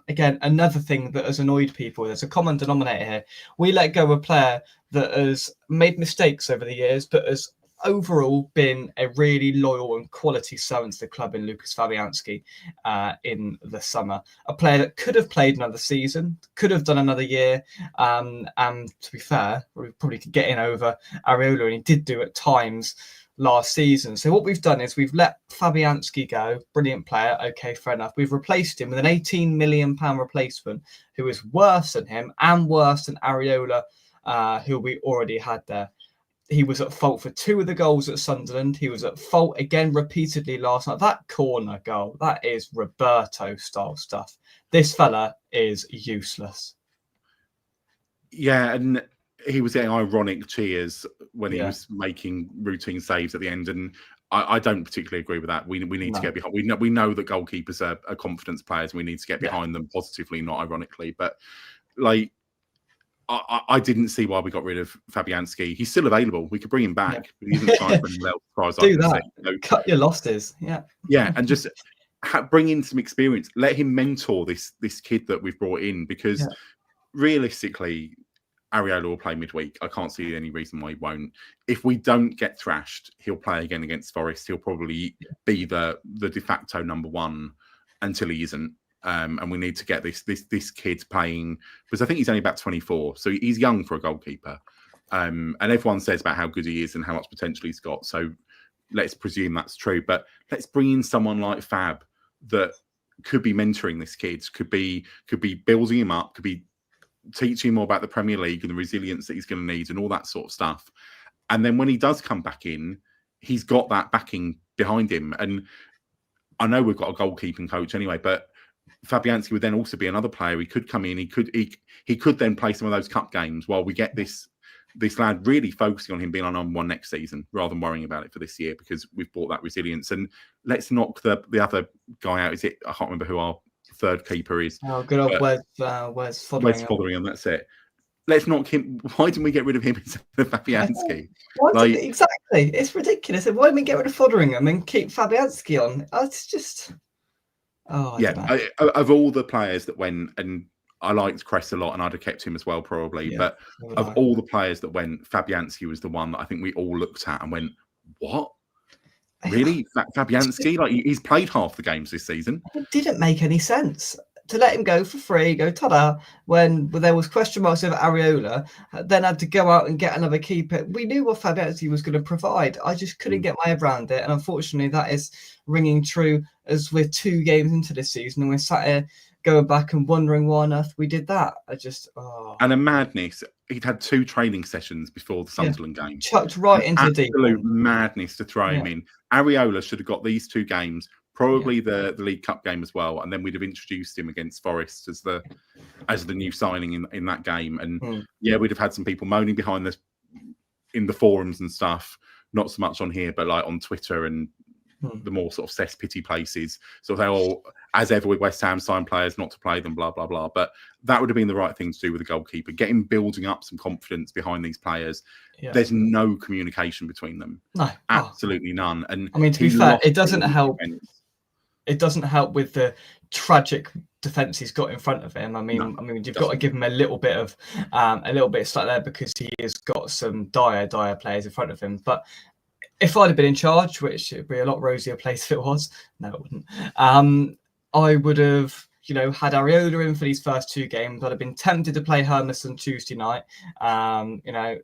again, another thing that has annoyed people, there's a common denominator here. We let go of a player that has made mistakes over the years, but has overall been a really loyal and quality servant to the club in Lucas Fabianski in the summer. A player that could have played another season, could have done another year. And to be fair, we probably could get in over Areola, and he did do at times last season. So what we've done is we've let Fabianski go, brilliant player, okay, fair enough. We've replaced him with an £18 million replacement who is worse than him and worse than Areola, who we already had there. He was at fault for 2 of the goals at Sunderland. He was at fault again repeatedly last night. That corner goal, that is Roberto-style stuff. This fella is useless.
Yeah, and he was getting ironic cheers when he was making routine saves at the end, and I don't particularly agree with that. We need to get behind. We know that goalkeepers are confidence players, and we need to get behind them positively, not ironically. But like, I didn't see why we got rid of Fabianski. He's still available. We could bring him back, but he isn't signed for anyone else, as far as I can see. So,
cut your losses. Yeah,
and just bring in some experience. Let him mentor this kid that we've brought in, because realistically, Areola will play midweek. I can't see any reason why he won't. If we don't get thrashed, he'll play again against Forest. He'll probably be the de facto number one until he isn't. And we need to get this kid playing, because I think he's only about 24, so he's young for a goalkeeper. And everyone says about how good he is and how much potential he's got. So let's presume that's true. But let's bring in someone like Fab that could be mentoring this kid, could be building him up, could be teaching him more about the Premier League and the resilience that he's going to need and all that sort of stuff. And then when he does come back in, he's got that backing behind him. And I know we've got a goalkeeping coach anyway, but Fabianski would then also be another player. He could come in. He could then play some of those cup games while we get this lad really focusing on him being our number one next season, rather than worrying about it for this year, because we've brought that resilience. And let's knock the other guy out. Is it? I can't remember who our third keeper is.
Oh, good old Wes
Fotheringham. That's it. Let's knock him. Why didn't we get rid of him instead of Fabianski?
Exactly. It's ridiculous. Why didn't we get rid of Fotheringham and keep Fabianski on? It's just.
Of all the players that went, and I liked Cress a lot, and I'd have kept him as well probably. But of all the players that went, Fabianski was the one that I think we all looked at and went, "What? Really, Fabianski? Like, he's played half the games this season."
It didn't make any sense to let him go for free, go ta-da, when there was question marks over Areola, then had to go out and get another keeper. We knew what Fabianski was going to provide. I just couldn't get my head around it. And unfortunately, that is ringing true as we're 2 games into this season and we're sat here going back and wondering why on earth we did that.
And a madness. He'd had 2 training sessions before the Sunderland game.
Chucked right into the deep end.
Absolute madness to throw him in. Areola should have got these 2 games, probably the League Cup game as well, and then we'd have introduced him against Forest as the new signing in that game. And we'd have had some people moaning behind this in the forums and stuff, not so much on here, but like on Twitter and the more sort of cesspity places. So they all, as ever with West Ham, sign players not to play them, blah blah blah. But that would have been the right thing to do with the goalkeeper. Get him building up some confidence behind these players. There's no communication between them. No, absolutely none. And
I mean, to be fair, it doesn't help. It doesn't help with the tragic defense he's got in front of him. I mean, you've got to give him a little bit of slack there, because he has got some dire players in front of him. But if I'd have been in charge, which would be a lot rosier place if it was, no, it wouldn't. I would have, had Areola in for these first 2 games. I'd have been tempted to play Hermes on Tuesday night,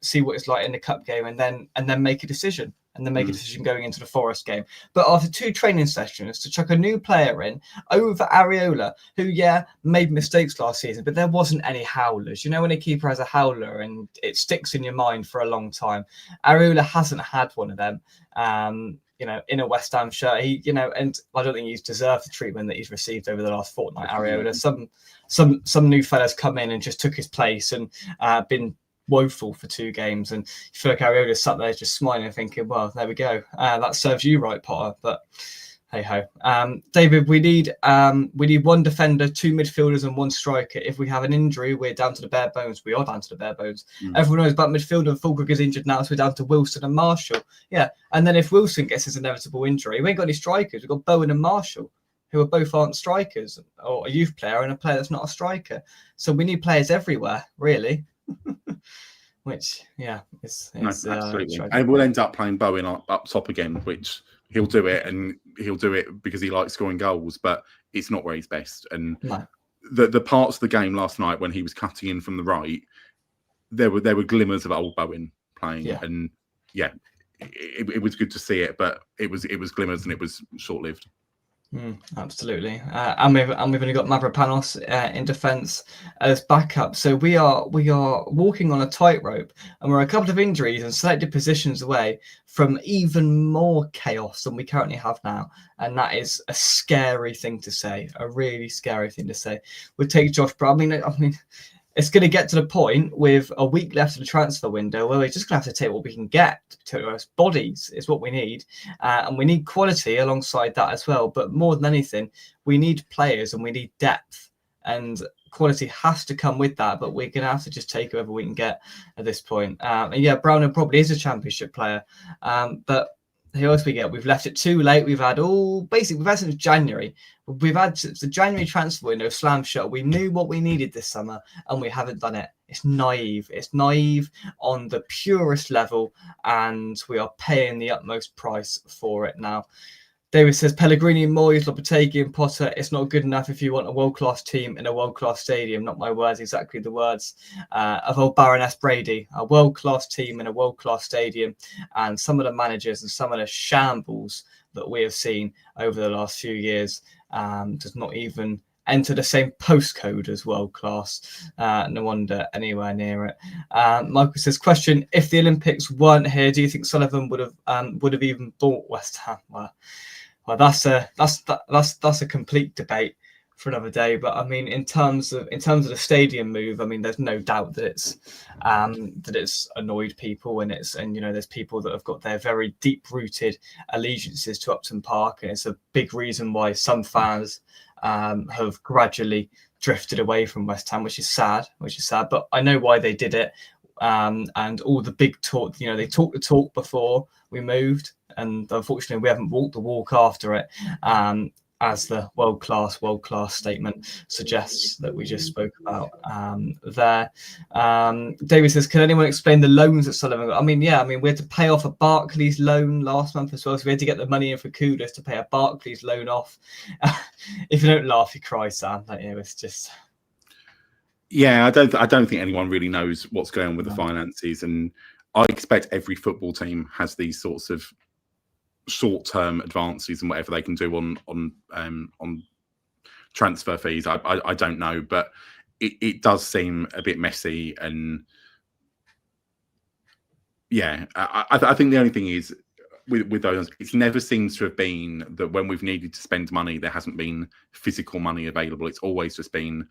see what it's like in the cup game, and then make a decision. and then make a decision going into the Forest game. But after 2 training sessions, to chuck a new player in over Areola, who, made mistakes last season, but there wasn't any howlers. You know, when a keeper has a howler and it sticks in your mind for a long time, Areola hasn't had one of them. In a West Ham shirt, and I don't think he's deserved the treatment that he's received over the last fortnight. Areola, some new fellas come in and just took his place and been woeful for 2 games, and you feel like Areola sat there just smiling, thinking, "Well, there we go. That serves you right, Potter." But hey ho, David, we need 1 defender, 2 midfielders, and 1 striker. If we have an injury, we're down to the bare bones. We are down to the bare bones. Everyone knows about midfield, and Fulkrug is injured now, so we're down to Wilson and Marshall. Yeah, and then if Wilson gets his inevitable injury, we ain't got any strikers. We've got Bowen and Marshall, who are both aren't strikers, or a youth player and a player that's not a striker. So we need players everywhere, really. Which,
absolutely. And we'll end up playing Bowen up top again, which he'll do it, and he'll do it because he likes scoring goals, but it's not where he's best. And the parts of the game last night when he was cutting in from the right, there were glimmers of old Bowen playing, and it was good to see it, but it was glimmers, and it was short lived.
Absolutely, and we've only got Mavropanos in defence as backup, so we are walking on a tightrope, and we're a couple of injuries and selected positions away from even more chaos than we currently have now, and that is a scary thing to say, a really scary thing to say. We'll take Josh Brown. I mean, it's going to get to the point with a week left of the transfer window where we're just going to have to take what we can get. To us. Bodies is what we need. And we need quality alongside that as well. But more than anything, we need players and we need depth. And quality has to come with that. But we're going to have to just take whoever we can get at this point. Browner probably is a championship player. But who else we get? We've left it too late. We've had since January. We've had since the January transfer window slam shut. We knew what we needed this summer, and we haven't done it. It's naive. It's naive on the purest level, and we are paying the utmost price for it now. David says, Pellegrini, Moyes, Lopetegui and Potter, it's not good enough if you want a world-class team in a world-class stadium. Not my words, exactly the words of old Baroness Brady. A world-class team in a world-class stadium, and some of the managers and some of the shambles that we have seen over the last few years does not even enter the same postcode as world-class. No wonder anywhere near it. Michael says, question, if the Olympics weren't here, do you think Sullivan would have even bought West Ham? Well, that's a complete debate for another day. But I mean, in terms of the stadium move, I mean, there's no doubt that it's annoyed people, and there's people that have got their very deep-rooted allegiances to Upton Park, and it's a big reason why some fans have gradually drifted away from West Ham, which is sad. But I know why they did it, and all the big talk. They talked the talk before we moved. And unfortunately, we haven't walked the walk after it, as the world class statement suggests that we just spoke about there. David says, can anyone explain the loans that Sullivan got? I mean, we had to pay off a Barclays loan last month as well, so we had to get the money in for Kudus to pay a Barclays loan off. If you don't laugh, you cry, Sam. It's just.
Yeah, I don't think anyone really knows what's going on with the finances, and I expect every football team has these sorts of short-term advances and whatever they can do on transfer fees. I don't know, but it does seem a bit messy. And I think the only thing is with those, it never seems to have been that when we've needed to spend money, there hasn't been physical money available. It's always just been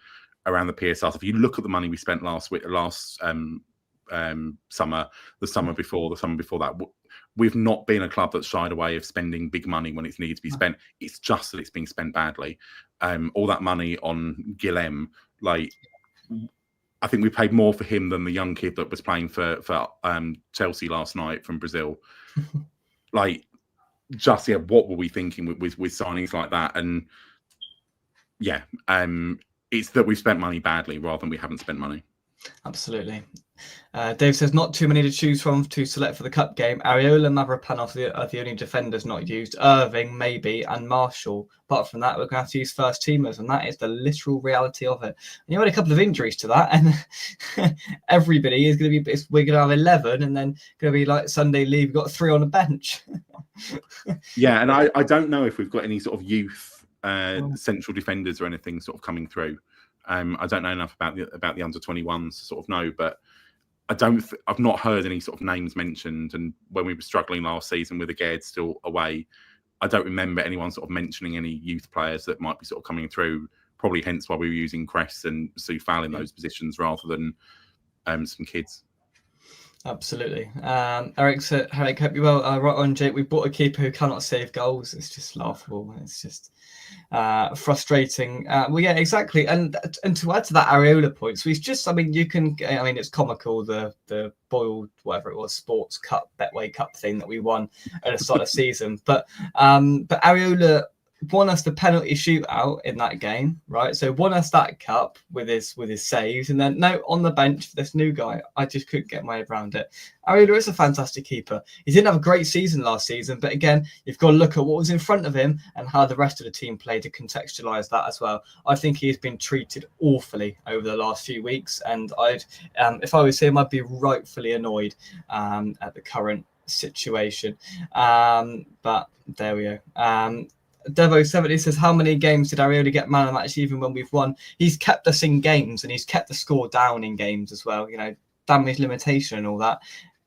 around the PSR. So if you look at the money we spent last summer, the summer before that, we've not been a club that's shied away of spending big money when it's needed to be spent. It's just that it's being spent badly. All that money on Guillem, like, I think we paid more for him than the young kid that was playing for Chelsea last night from Brazil. Like, just what were we thinking with signings like that? And it's that we've spent money badly rather than we haven't spent money.
Absolutely. Dave says not too many to choose from to select for the cup game. Areola, Mavropanos are the only defenders not used. Irving, maybe, and Marshall. Apart from that, we're going to have to use first teamers, and that is the literal reality of it. And you had a couple of injuries to that, and everybody is going to be. We're going to have 11, and then going to be like Sunday league. We've got 3 on the bench.
Yeah, and I don't know if we've got any sort of youth central defenders or anything sort of coming through. I don't know enough about the under 21s to sort of know, but I've not heard any sort of names mentioned. And when we were struggling last season with the Gerd still away, I don't remember anyone sort of mentioning any youth players that might be sort of coming through. Probably hence why we were using Cress and Soufal in those positions rather than some kids.
Absolutely. Eric said, hope you well. Right on, Jake. We bought a keeper who cannot save goals. It's just laughable. It's just frustrating. Well, yeah, exactly. And to add to that Areola point, so he's just, it's comical, the boiled, whatever it was, Sports Cup, Betway Cup thing that we won at the start of the season. But Areola won us the penalty shootout in that game, right? So won us that cup with his saves, and then on the bench for this new guy. I just couldn't get my head around it. Areola is a fantastic keeper. He didn't have a great season last season, but again, you've got to look at what was in front of him and how the rest of the team played to contextualise that as well. I think he's been treated awfully over the last few weeks, and if I was him, I'd be rightfully annoyed at the current situation. But there we go. Devo70 says, how many games did Areola get man of the match even when we've won? He's kept us in games, and he's kept the score down in games as well. Damage limitation and all that.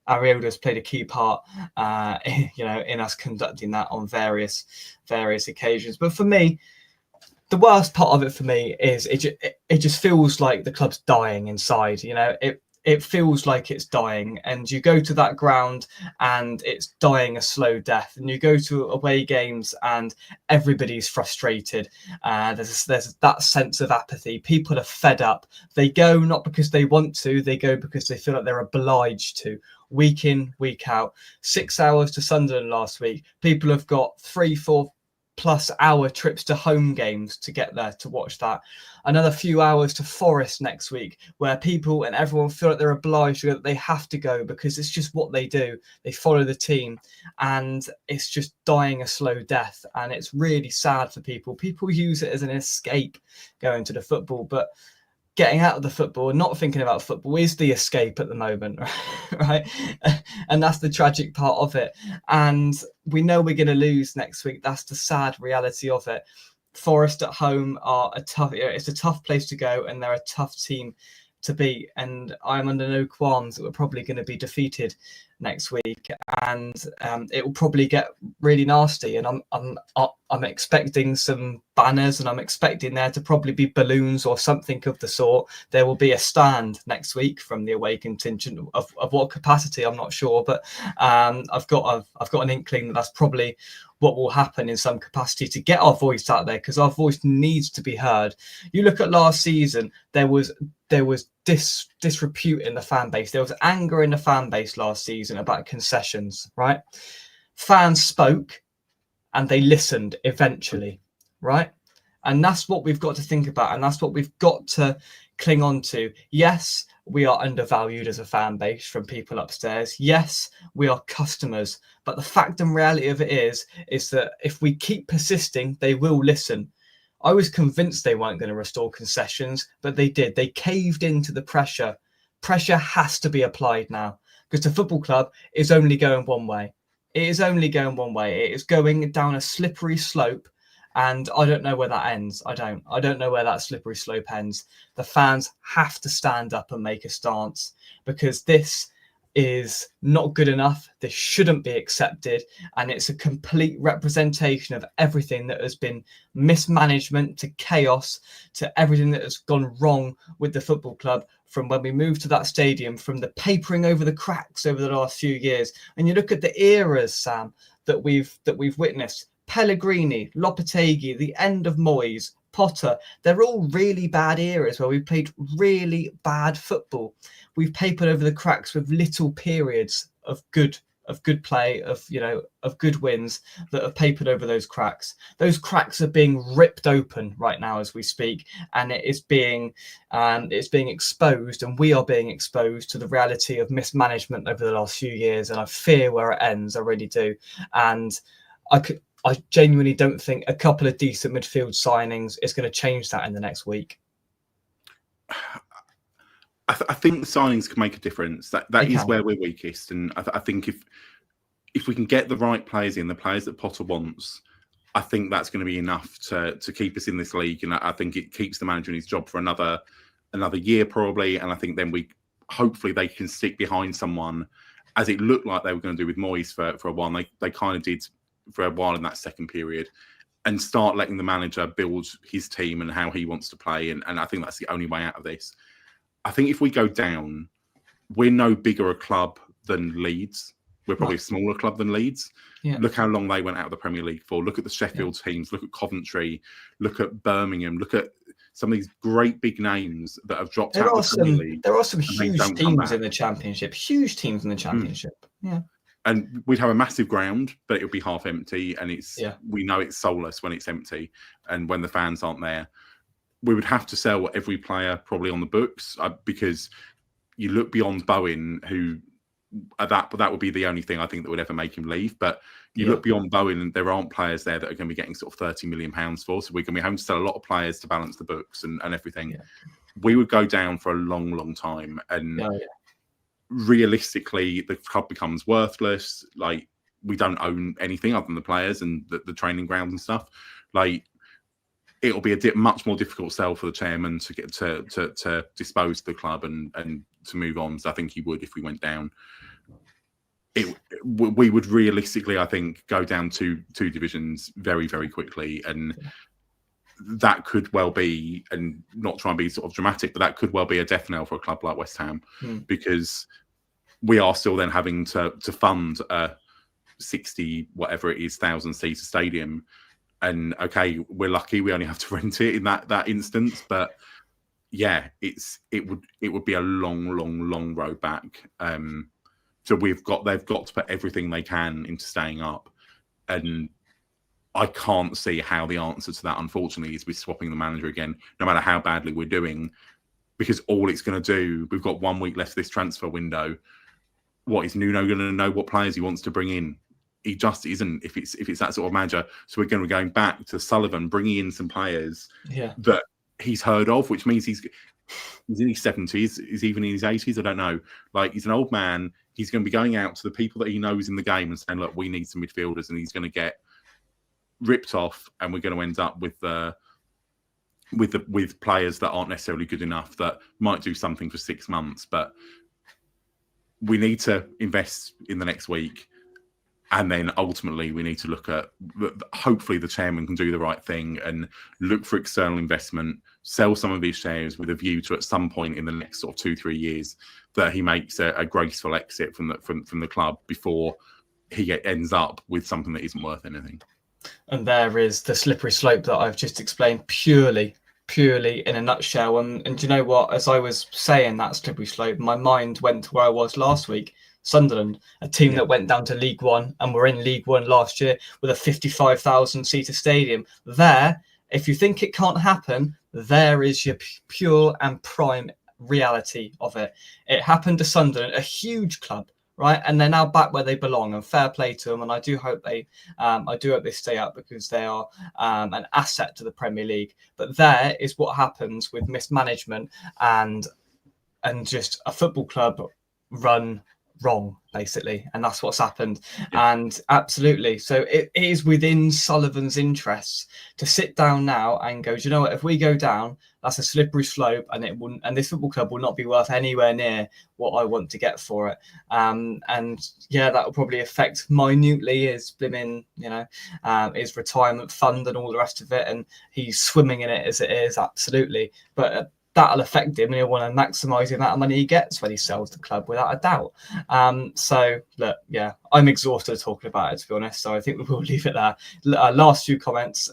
Areola's played a key part, in us conducting that on various occasions. But for me, the worst part of it for me is it just feels like the club's dying inside. It feels like it's dying, and you go to that ground and it's dying a slow death, and you go to away games and everybody's frustrated. There's that sense of apathy. People are fed up. They go not because they want to, they go because they feel like they're obliged to. Week in, week out. 6 hours to Sunderland last week. People have got 3-4 plus hour trips to home games to get there to watch that. Another few hours to Forest next week, where people and everyone feel like they're obliged to go, that they have to go because it's just what they do. They follow the team, and it's just dying a slow death. And it's really sad for people. People use it as an escape going to the football, but getting out of the football and not thinking about football is the escape at the moment, right? And that's the tragic part of it. And we know we're going to lose next week. That's the sad reality of it. Forest at home it's a tough place to go, and they're a tough team to beat. And I'm under no qualms that we're probably going to be defeated next week, and it will probably get really nasty. And I'm expecting some banners, and I'm expecting there to probably be balloons or something of the sort. There will be a stand next week from the away contingent of what capacity, I'm not sure, but I've got an inkling that that's probably what will happen in some capacity to get our voice out there, because our voice needs to be heard. You look at last season, there was disrepute in the fan base. There was anger in the fan base last season about concessions, right? Fans spoke and they listened eventually, right? And that's what we've got to think about, and that's what we've got to cling on to. Yes, we are undervalued as a fan base from people upstairs. Yes, we are customers. But the fact and reality of it is that if we keep persisting, they will listen. I was convinced they weren't going to restore concessions, but they did. They caved into the pressure. Pressure has to be applied now, because the football club is only going one way. It is only going one way. It is going down a slippery slope, and I don't know where that ends. I don't know where that slippery slope ends. The fans have to stand up and make a stance, because this is not good enough. This shouldn't be accepted, and it's a complete representation of everything that has been mismanagement to chaos to everything that has gone wrong with the football club from when we moved to that stadium, from the papering over the cracks over the last few years. And you look at the eras, Sam, that we've witnessed. Pellegrini, Lopetegui, the end of Moyes, Potter, they're all really bad eras where we played really bad football. We've papered over the cracks with little periods of good of good play, of good wins that have papered over those cracks. Those cracks are being ripped open right now as we speak, and it's being exposed, and we are being exposed to the reality of mismanagement over the last few years. And I fear where it ends. I really do. And I genuinely don't think a couple of decent midfield signings is going to change that in the next week.
I think the signings can make a difference. That is where we're weakest, and I think if we can get the right players in, the players that Potter wants, I think that's going to be enough to keep us in this league. And I think it keeps the manager in his job for another year probably. And I think then hopefully they can stick behind someone, as it looked like they were going to do with Moyes for a while. They kind of did for a while in that second period, and start letting the manager build his team and how he wants to play. And I think that's the only way out of this. I think if we go down, we're no bigger a club than Leeds. We're probably a smaller club than Leeds. Yeah. Look how long they went out of the Premier League for. Look at the Sheffield teams. Look at Coventry. Look at Birmingham. Look at some of these great big names that have dropped out of the Premier League.
There are some huge teams in the Championship. Huge teams in the Championship. Yeah.
And we'd have a massive ground, but it would be half empty. And we know it's soulless when it's empty and when the fans aren't there. We would have to sell every player probably on the books, because you look beyond Bowen, who that would be the only thing I think that would ever make him leave. But you look beyond Bowen, and there aren't players there that are going to be getting sort of £30 million for. So we're going to be having to sell a lot of players to balance the books and everything. Yeah. We would go down for a long, long time. And realistically, the club becomes worthless. Like, we don't own anything other than the players and the training grounds and stuff. Like, it'll be a much more difficult sell for the chairman to get to dispose of the club and to move on. So I think he would if we went down. We would realistically, I think, go down two divisions very, very quickly, and that could well be, and not try and be sort of dramatic, but that could well be a death knell for a club like West Ham, because we are still then having to fund a 60 whatever it is thousand seater stadium. And okay, we're lucky we only have to rent it in that instance, but yeah, it would be a long road back. So they've got to put everything they can into staying up, and I can't see how the answer to that, unfortunately, is with swapping the manager again, no matter how badly we're doing, because all it's going to do, we've got 1 week left this transfer window. What is Nuno going to know what players he wants to bring in? He just isn't, if it's that sort of manager. So we're going to be going back to Sullivan, bringing in some players that he's heard of, which means he's in his 70s, is even in his 80s, I don't know. Like, he's an old man. He's going to be going out to the people that he knows in the game and saying, look, we need some midfielders, and he's going to get ripped off, and we're going to end up with players that aren't necessarily good enough, that might do something for 6 months. But we need to invest in the next week. And then ultimately we need to look at, hopefully the chairman can do the right thing and look for external investment, sell some of his shares with a view to, at some point in the next sort of 2-3 years, that he makes a graceful exit from the club before he ends up with something that isn't worth anything.
And there is the slippery slope that I've just explained purely in a nutshell. And do you know what? As I was saying that slippery slope, my mind went to where I was last week. Sunderland, a team that went down to League One and were in League One last year with a 55,000 seater stadium. There, if you think it can't happen, there is your pure and prime reality of it. It happened to Sunderland, a huge club, right? And they're now back where they belong, and fair play to them. And I do hope they stay up, because they are an asset to the Premier League. But there is what happens with mismanagement and just a football club run wrong, basically, and that's what's happened. And absolutely, so it is within Sullivan's interests to sit down now and go, do you know what, if we go down, that's a slippery slope, and this football club will not be worth anywhere near what I want to get for it. And that will probably affect minutely his his retirement fund and all the rest of it, and he's swimming in it as it is, absolutely. But that'll affect him, and he'll want to maximise the amount of money he gets when he sells the club, without a doubt. So look, yeah, I'm exhausted talking about it, to be honest. So I think we will leave it there. Last few comments.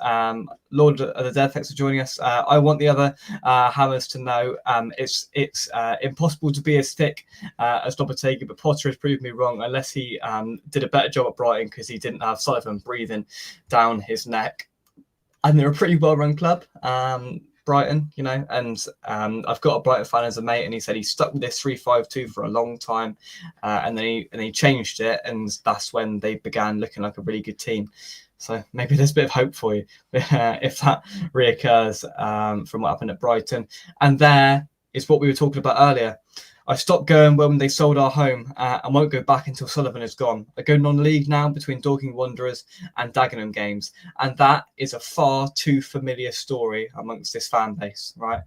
Lord of the Dead, thanks for joining us. I want the other Hammers to know it's impossible to be as thick as Lopetegui, but Potter has proved me wrong, unless he did a better job at Brighton, because he didn't have Sullivan breathing down his neck. And they're a pretty well-run club, Brighton, you know, and I've got a Brighton fan as a mate, and he said he stuck with this 3-5-2 for a long time, and then he changed it, and that's when they began looking like a really good team. So maybe there's a bit of hope for you if that reoccurs from what happened at Brighton. And there is what we were talking about earlier. I stopped going when they sold our home and won't go back until Sullivan is gone. I go non-league now between Dorking Wanderers and Dagenham games. And that is a far too familiar story amongst this fan base, right?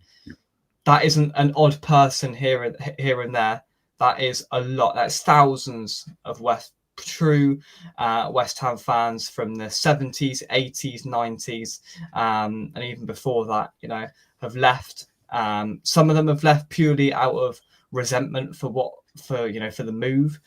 That isn't an odd person here and there. That is a lot. That's thousands of true West Ham fans from the 70s, 80s, 90s, and even before that, you know, have left. Some of them have left purely out of resentment for the move,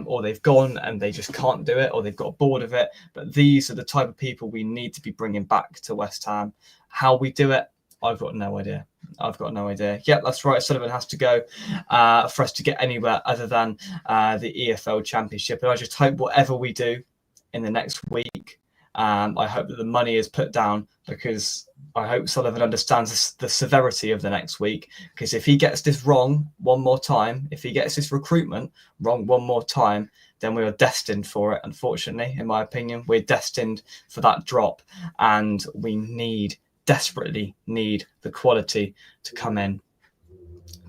or they've gone and they just can't do it, or they've got bored of it. But these are the type of people we need to be bringing back to West Ham. How we do it, I've got no idea. Yep, that's right. Sullivan has to go for us to get anywhere other than the EFL Championship. And I just hope whatever we do in the next week, I hope that the money is put down, because I hope Sullivan understands the severity of the next week. Because if he gets this wrong one more time, if he gets this recruitment wrong one more time, then we are destined for it. Unfortunately, in my opinion, we're destined for that drop, and we desperately need the quality to come in.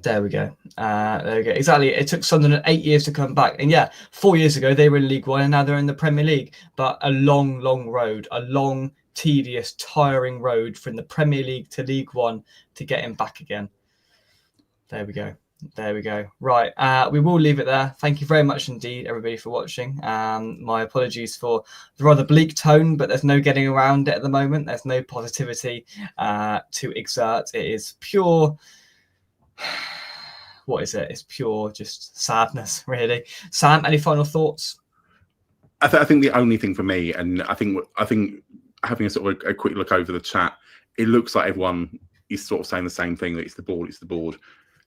There we go. Exactly. It took Sunderland 8 years to come back. And yeah, 4 years ago, they were in League One, and now they're in the Premier League. But a long, long road, a long, tedious, tiring road from the Premier League to League One to get him back again. There we go. Right. We will leave it there. Thank you very much indeed, everybody, for watching. My apologies for the rather bleak tone, but there's no getting around it at the moment. There's no positivity to exert. It is pure... What is it? It's pure just sadness, really. Sam, any final thoughts?
I think the only thing for me, and I think having a sort of a quick look over the chat, it looks like everyone is sort of saying the same thing, that it's the board.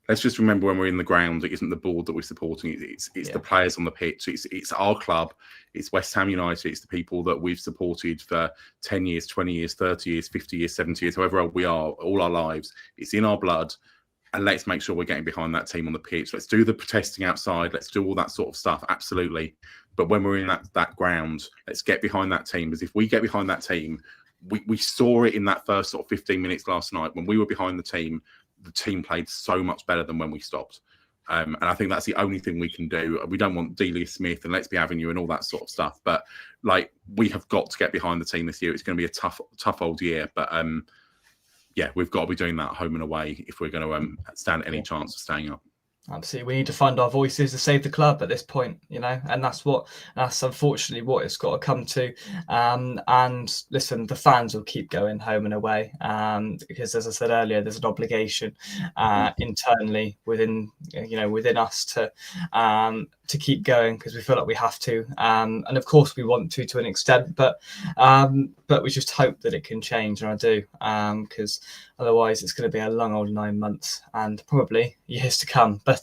Let's just remember, when we're in the ground, it isn't the board that we're supporting. It's the players on the pitch. It's our club. It's West Ham United. It's the people that we've supported for 10 years, 20 years, 30 years, 50 years, 70 years, however old we are, all our lives. It's in our blood. And let's make sure we're getting behind that team on the pitch. Let's do the protesting outside. Let's do all that sort of stuff. Absolutely. But when we're in that ground, let's get behind that team. Because if we get behind that team, we saw it in that first sort of 15 minutes last night. When we were behind the team played so much better than when we stopped. And I think that's the only thing we can do. We don't want Delia Smith and Let's Be Avenue and all that sort of stuff. But like, we have got to get behind the team this year. It's going to be a tough old year. But yeah, we've got to be doing that home and away if we're going to stand any chance of staying up.
Absolutely. We need to find our voices to save the club at this point, you know, and that's unfortunately what it's got to come to. And listen, the fans will keep going home and away, because, as I said earlier, there's an obligation internally within us to keep going, because we feel like we have to, and of course we want to an extent, but we just hope that it can change, and I do, because otherwise it's going to be a long old 9 months and probably years to come. But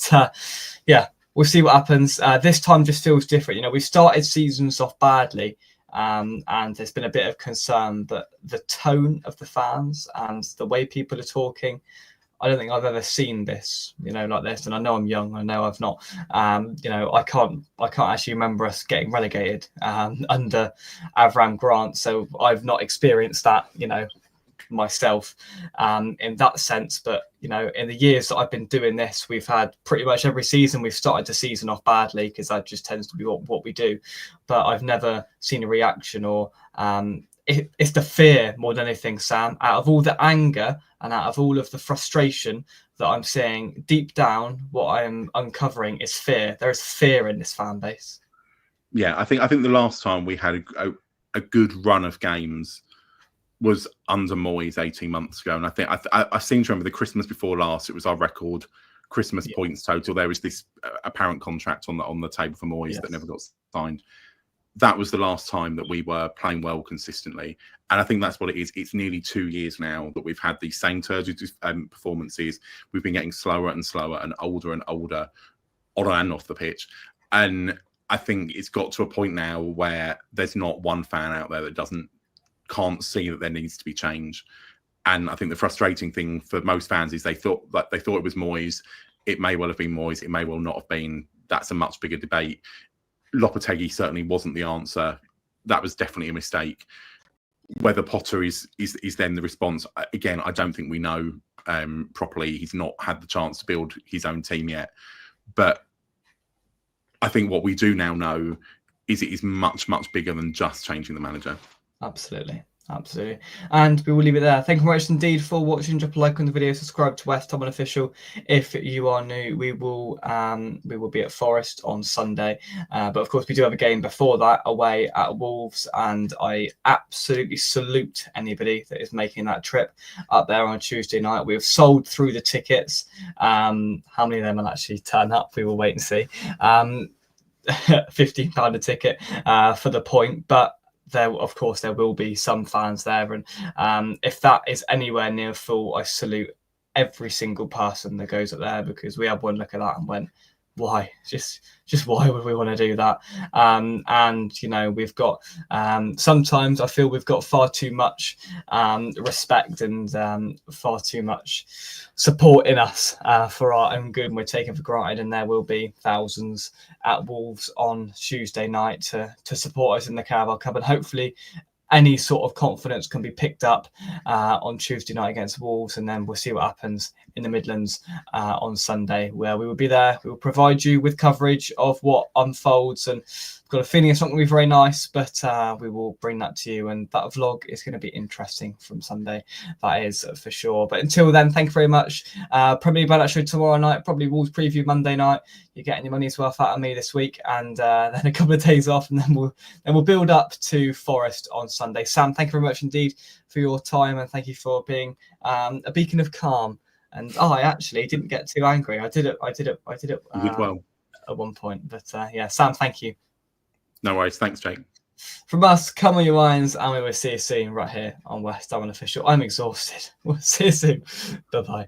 yeah, we'll see what happens. This time just feels different. You know, we started seasons off badly, and there's been a bit of concern, but the tone of the fans and the way people are talking, I don't think I've ever seen this, you know, like this. And I know I'm young. I know I've not, you know, I can't actually remember us getting relegated under Avram Grant. So I've not experienced that, you know, myself in that sense. But, you know, in the years that I've been doing this, we've had pretty much every season we've started the season off badly, because that just tends to be what we do. But I've never seen a reaction, or it's the fear more than anything, Sam. Out of all the anger and out of all of the frustration that I'm seeing, deep down, what I'm uncovering is fear. There is fear in this fan base.
Yeah, I think the last time we had a good run of games, was under Moyes 18 months ago. And I think I seem to remember the Christmas before last, it was our record Christmas points total. There was this apparent contract on the table for Moyes that never got signed. That was the last time that we were playing well consistently. And I think that's what it is. It's nearly 2 years now that we've had these same turgid performances. We've been getting slower and slower and older on and off the pitch. And I think it's got to a point now where there's not one fan out there that can't see that there needs to be change. And I think the frustrating thing for most fans is they thought it was Moyes. It may well have been Moyes. It may well not have been. That's a much bigger debate. Lopetegui certainly wasn't the answer. That was definitely a mistake. Whether Potter is then the response, again, I don't think we know properly. He's not had the chance to build his own team yet. But I think what we do now know is it is much, much bigger than just changing the manager.
Absolutely. Absolutely. And we will leave it there. Thank you very much indeed for watching. Drop a like on the video, subscribe to West Ham Unofficial if you are new. We will be at Forest on Sunday, but of course we do have a game before that away at Wolves, and I absolutely salute anybody that is making that trip up there on Tuesday night. We have sold through the tickets. How many of them will actually turn up, we will wait and see. £15 a ticket for the point, but there will be some fans there, and if that is anywhere near full, I salute every single person that goes up there, because we had one look at that and went, why? Just why would we want to do that? And you know, we've got sometimes I feel we've got far too much respect and far too much support in us for our own good, and we're taken for granted. And there will be thousands at Wolves on Tuesday night to support us in the Carabao Cup, and hopefully any sort of confidence can be picked up on Tuesday night against Wolves, and then we'll see what happens in the Midlands on Sunday, where we will be there. We will provide you with coverage of what unfolds, and I've got a feeling it's not going to be very nice, but we will bring that to you, and that vlog is going to be interesting from Sunday, that is for sure. But until then, thank you very much. Probably about that show tomorrow night, probably Wolves preview Monday night. You're getting your money's worth out of me this week, and then a couple of days off, and then we'll build up to Forest on Sunday. Sam, thank you very much indeed for your time, and thank you for being a beacon of calm. And I actually didn't get too angry. I did it.
You did well
at one point, but yeah, Sam, thank you.
No worries. Thanks, Jake.
From us, come on your wines, and we will see you soon right here on West Ham Unofficial. I'm exhausted. We'll see you soon. Bye-bye.